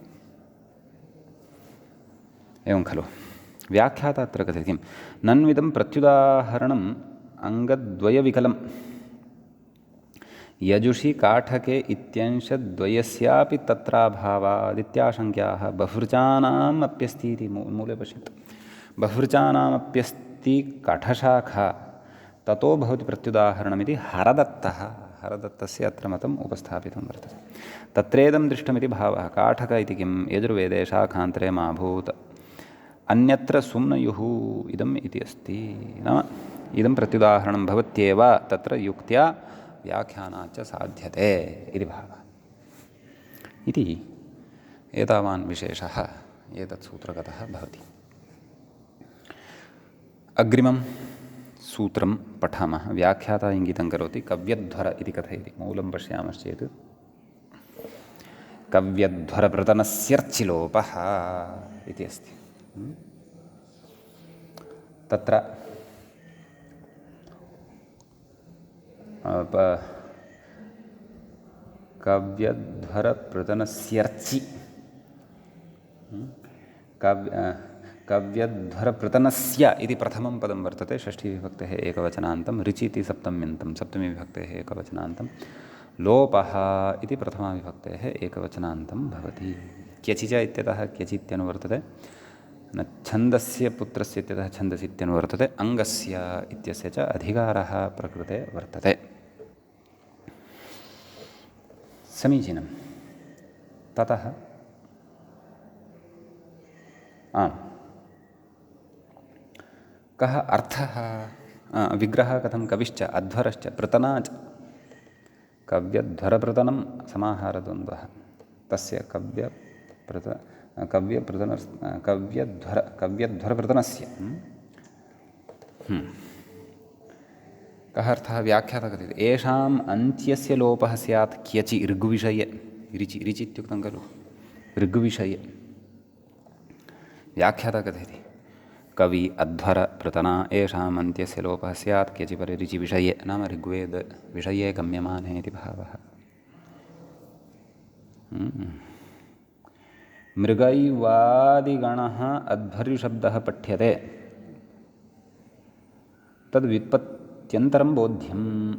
एवं खलु? व्याख्याता अत्र कथयति किं? नन्विदं प्रत्युदाहरणम् अङ्गद्वयविकलं यजुषि काठके इत्यंशद्वयस्यापि तत्राभावादित्याशङ्क्याः बहुवृचानाम् अप्यस्ति इति मूले पश्यतु। बहुवृचानामप्यस्ति काठशाखा ततो भवति प्रत्युदाहरणमिति हरदत्तः। हरदत्तस्य अत्र मतम् उपस्थापितं वर्तते। तत्रेदं दृष्टमिति भावः। काठक इति किं यजुर्वेदे शाखान्तरे माभूत् अन्यत्र सुम्नयुः इदम् इति अस्ति। नाम इदं प्रत्युदाहरणं भवत्येव तत्र युक्त्या व्याख्यानाच्च साध्यते इति भावः। इति एतावान् विशेषः एतत् सूत्रगतः भवति। अग्रिमं सूत्रं पठामः। व्याख्याता इङ्गितं करोति कव्यध्वर इति कथयति। मूलं पश्यामश्चेत् कव्यध्वरप्रतनस्यर्चिलोपः इति अस्ति। तत्र कव्यध्वरप्रतनस्यर्चि कव्यध्वरप्रतनस्य इति प्रथमं पदं वर्तते। षष्ठीविभक्तेः एकवचनान्तं रिचि इति सप्तम्यन्तं सप्तमीविभक्तेः एकवचनान्तं लोपः इति प्रथमाविभक्तेः एकवचनान्तं भवति। क्यचिच इत्यतः क्यचित्यनुवर्तते। न छन्दस्य पुत्रस्य इत्यतः छन्दसि इत्यनुवर्तते। अङ्गस्य इत्यस्य च अधिकारः प्रकृते वर्तते। समीचीनं। ततः कः अर्थः? विग्रहः कथं? कविश्च अध्वरश्च प्रतना च। कव्यध्वरप्रतनं समाहारद्वन्द्वः। तस्य कव्यध्वरप्रतनस्य कः अर्थः? व्याख्यातः कथयति येषाम् अन्त्यस्य लोपः स्यात् क्यचि ऋग्विषये। रिचि रिचि इत्युक्तं खलु ऋग्विषये। व्याख्यातः कथयति कवि अध्वर प्रतना येषाम् अन्त्यस्य लोपः स्यात् क्यचि परे रिचि विषये नाम ऋग्वेदविषये गम्यमाने इति भावः। मृगैवादिगणः अध्वर्युशब्दः पठ्यते तद्व्युत्पत्त्यन्तरं बोध्यम्।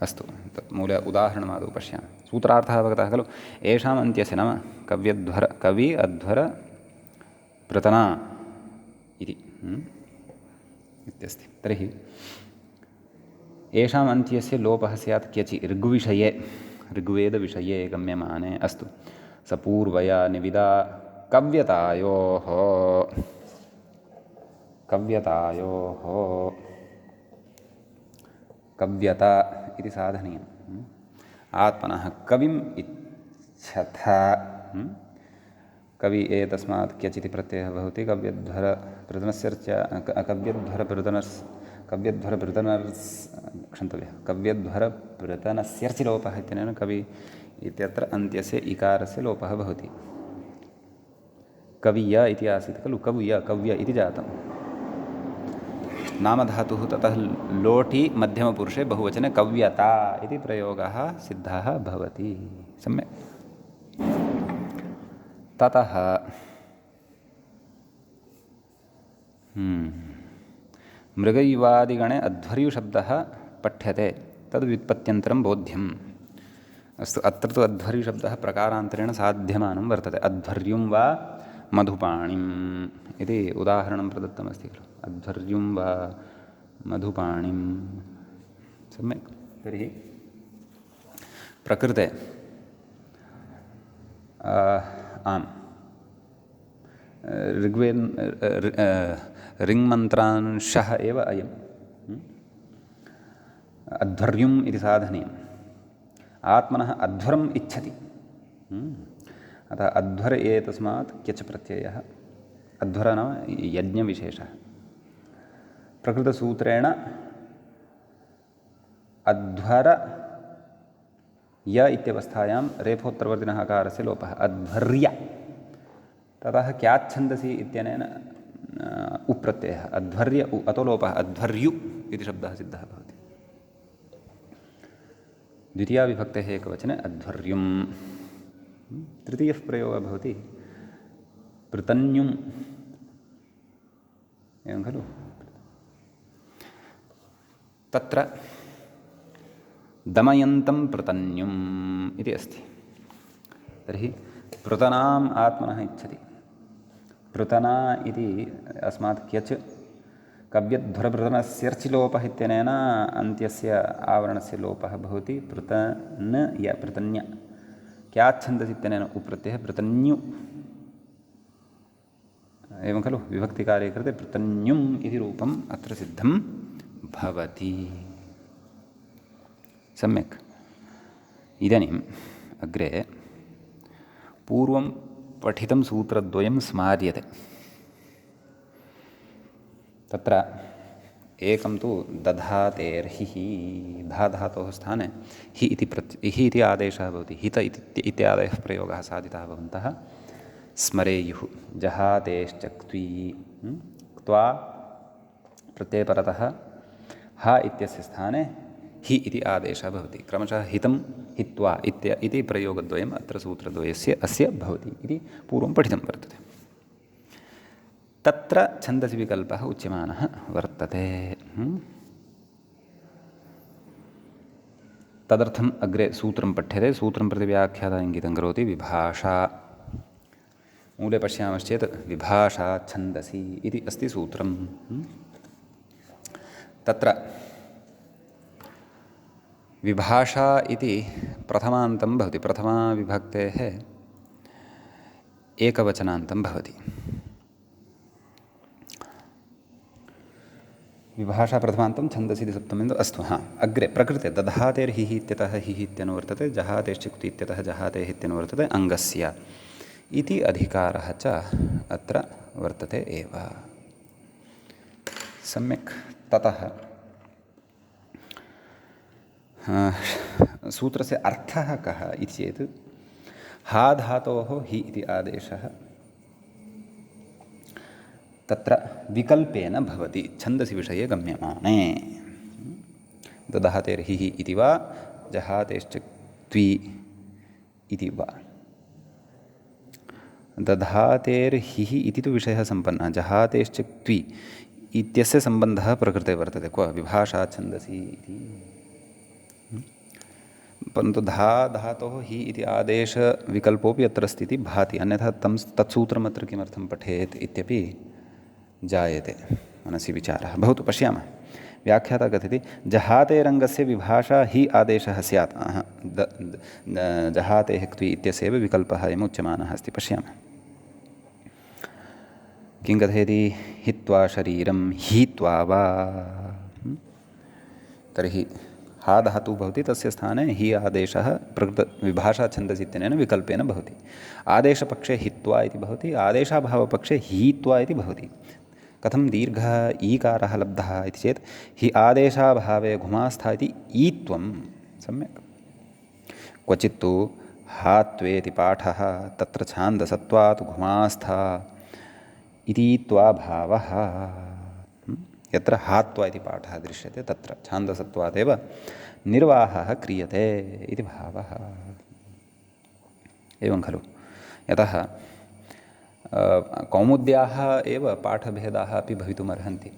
अस्तु, तत् मूल उदाहरणमादौ पश्यामः। सूत्रार्थः अवगतः खलु? येषाम् अन्त्यस्य नाम कवि अध्वर प्रतना इति इत्यस्ति। तर्हि येषाम् अन्त्यस्य लोपः स्यात् क्यचि ऋग्विषये ऋग्वेदविषये गम्यमाने। अस्तु, स पूर्वया निविदा कव्यतायोः कव्यता इति साधनीयम्। आत्मनः कविम् इच्छथ। कवि एतस्मात् क्यचिति प्रत्ययः भवति। कव्यध्वरप्रतनस्यर्चि लोपः इत्यनेन कवि इत्यत्र अन्त्यस्य इकारस्य लोपः भवति। कविय इति आसीत् खलु, कव्य इति जातं। नामधातुः ततः लोटि मध्यमपुरुषे बहुवचने कव्यता इति प्रयोगः सिद्धः भवति। सम्यक्। ततः मृगैवादिगणे अध्वर्युशब्दः पठ्यते तद्व्युत्पत्त्यन्तरं बोध्यम्। अस्तु, अत्र तु अध्वर्युशब्दः प्रकारान्तरेण साध्यमानं वर्तते। अध्वर्युं वा मधुपाणिम् इति उदाहरणं प्रदत्तमस्ति खलु। अध्वर्युं वा मधुपाणिं। सम्यक्। तर्हि प्रकृते ऋङ्मन्त्रांशः एव अयम्। अध्वर्युम् इति साधनीयम्। आत्मनः अध्वरम् इच्छति। अतः अध्वर एतस्मात् क्यच प्रत्ययः। अध्वर नाम यज्ञविशेषः। प्रकृतसूत्रेण अध्वर य इत्यवस्थायां रेफोत्तरवर्तिनः अकारस्य लोपः अध्वर्य। ततः क्याच्छन्दसि इत्यनेन उप्रत्ययः अध्वर्य अतो लोपः अध्वर्यु इति शब्दः सिद्धः भवति। द्वितीयाविभक्तेः एकवचने अध्वर्युम्। तृतीयः प्रयोगः भवति पृतन्युम्। एवं खलु? तत्र दमयन्तं पृतन्युम् इति अस्ति। तर्हि पृतनाम् आत्मनः इच्छति। पृतना इति अस्मात् क्यच् कव्यध्वरपृतनस्यर्चि लोपः इत्यनेन अन्त्यस्य आवरणस्य लोपः भवति। पृतन् य पृतन्य क्याच्छन्दसि इत्यनेन उप्रत्ययः पृतन्यु एवं खलु विभक्तिकार्ये कृते पृतन्युम् इति रूपम् अत्र सिद्धं भवति। सम्यक्। इदानीम् अग्रे पूर्वं पठितं सूत्रद्वयं स्मार्यते। तत्र एकं तु दधातेर्हिः, धा धातोः स्थाने हि इति आदेशः भवति। हित इत्यादयः प्रयोगाः साधिताः भवन्तः स्मरेयुः। जहातेश्च क्त्वी, क्त्वा प्रत्ययपरतः ह इत्यस्य स्थाने हि इति आदेशः भवति। क्रमशः हितं हित्वा इति प्रयोगद्वयम् अत्र सूत्रद्वयस्य अस्य भवति इति पूर्वं पठितं वर्तते। तत्र छन्दसि विकल्पः उच्यमानः वर्तते। तदर्थम् अग्रे सूत्रं पठ्यते। सूत्रं प्रति व्याख्याता इङ्गितं करोति विभाषा। मूले पश्यामश्चेत् विभाषा छन्दसि इति अस्ति सूत्रं। तत्र विभाषा इति प्रथमान्तं भवति। प्रथमाविभक्तेः एकवचनान्तं भवति। विभाषा प्रथमान्तं छन्दसि इति सप्तमीन्दु। अस्तु, अग्रे प्रकृते दधातेर्हिः इत्यतः हिः इत्यनुवर्तते, जहातेश्च क्ति इत्यतः जहातेः इत्यनुवर्तते, अङ्गस्य इति अधिकारः च अत्र वर्तते एव। सम्यक्। ततः सूत्रस्य अर्थः कः इति चेत् हा धातोः हि इति आदेशः तत्र विकल्पेन भवति छन्दसि विषये गम्यमाने। दधातेर्हिः इति वा जहातेश्च क्त्वी इति वा। दधातेर्हिः इति तु विषयः सम्पन्नः, जहातेश्च क्त्वी इत्यस्य सम्बन्धः प्रकृते वर्तते। क्व विभाषा छन्दसि इति। परन्तु धातोः हि इति आदेशविकल्पोऽपि अत्र अस्ति इति भाति। अन्यथा तत्सूत्रम् अत्र किमर्थं पठेत् इत्यपि जायते मनसि विचारः। भवतु, पश्यामः। व्याख्याता कथयति जहातेरङ्गस्य विभाषा हि आदेशः स्यात्। जहातेः क्त्वी इत्यस्यैव विकल्पः अयमुच्यमानः अस्ति। पश्यामः। किं कथयति? हित्वा शरीरं हीत्वा वा। तर्हि हा धातुः भवति, तस्य स्थाने हि आदेशः विभाषा छन्दसि इत्यनेन विकल्पेन भवति। आदेशपक्षे हित्वा इति भवति, आदेशाभावपक्षे हीत्वा इति भवति। कथं दीर्घः ईकारः लब्धः इति चेत् हि आदेशाभावे घुमास्था इति ईत्वं। सम्यक्। क्वचित्तु हात्वेति पाठः, तत्र छान्दसत्वात् घुमास्था इतीत्वा भावः। यत्र हात्वा इति पाठः दृश्यते तत्र छान्दसत्वादेव निर्वाहः क्रियते इति भावः। एवं खलु। यतः कौमुद्याः एव पाठभेदाः अपि भवितुमर्हन्ति।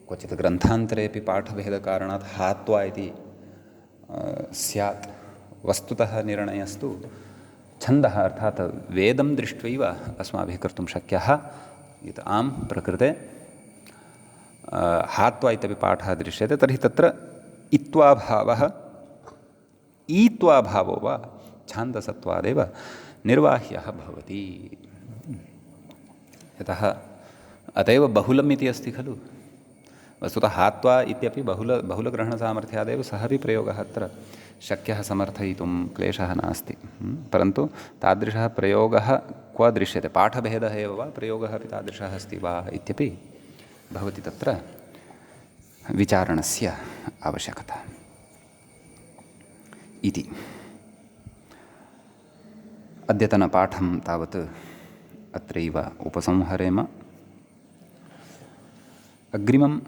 क्वचित् ग्रन्थान्तरेपि पाठभेदकारणात् हात्वा इति स्यात्। वस्तुतः निर्णयस्तु छन्दः अर्थात् वेदं दृष्ट्वैव अस्माभिः कर्तुं शक्यः। यत् आम् प्रकृते हात्वा इत्यपि पाठः दृश्यते, तर्हि तत्र इत्वा भावः ईत्वा भावो वा छान्दसत्वादेव निर्वाह्यः भवति। यतः अतएव बहुलम् इति अस्ति खलु। वस्तुतः हात्वा इत्यपि बहुलग्रहणसामर्थ्यादेव सः अपि प्रयोगः अत्र शक्यः समर्थयितुं क्लेशः नास्ति। परन्तु तादृशः प्रयोगः क्व दृश्यते? पाठभेदः एव वा प्रयोगः अपि तादृशः अस्ति वा इत्यपि भवति तत्र विचारणस्य आवश्यकता इति। अद्यतनपाठं तावत् अत्रैव उपसंहरेम। अग्रिमं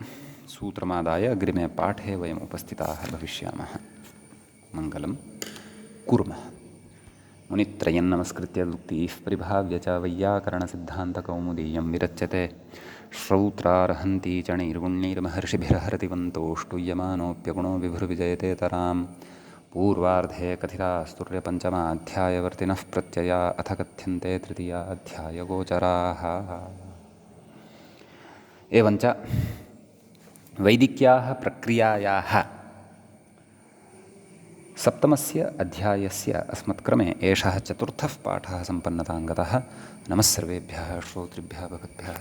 सूत्रमादाय अग्रिमे पाठे वयम् उपस्थिताः भविष्यामः। मङ्गलं कुर्मः। मुनित्रयन्नमस्कृत्य उक्तिः परिभाव्य च वैयाकरणसिद्धान्तकौमुदीयं विरच्यते श्रौत्रार्हन्ति च नैर्गुण्यैर्महर्षिभिरहरतिवन्तोष्टुयमानोऽप्यगुणो विभुर्विजयते तरां पूर्वार्धे कथितास्तुर्यपञ्चमाध्यायवर्तिनः प्रत्यया अथ कथ्यन्ते तृतीयाध्यायगोचराः। एवञ्च वैदिक्याः प्रक्रियायाः सप्तमस्य अध्यायस्य अस्मत्क्रमे एषः चतुर्थः पाठः सम्पन्नतां गतः। नमः सर्वेभ्यः श्रोतृभ्यः भगवद्भ्यः।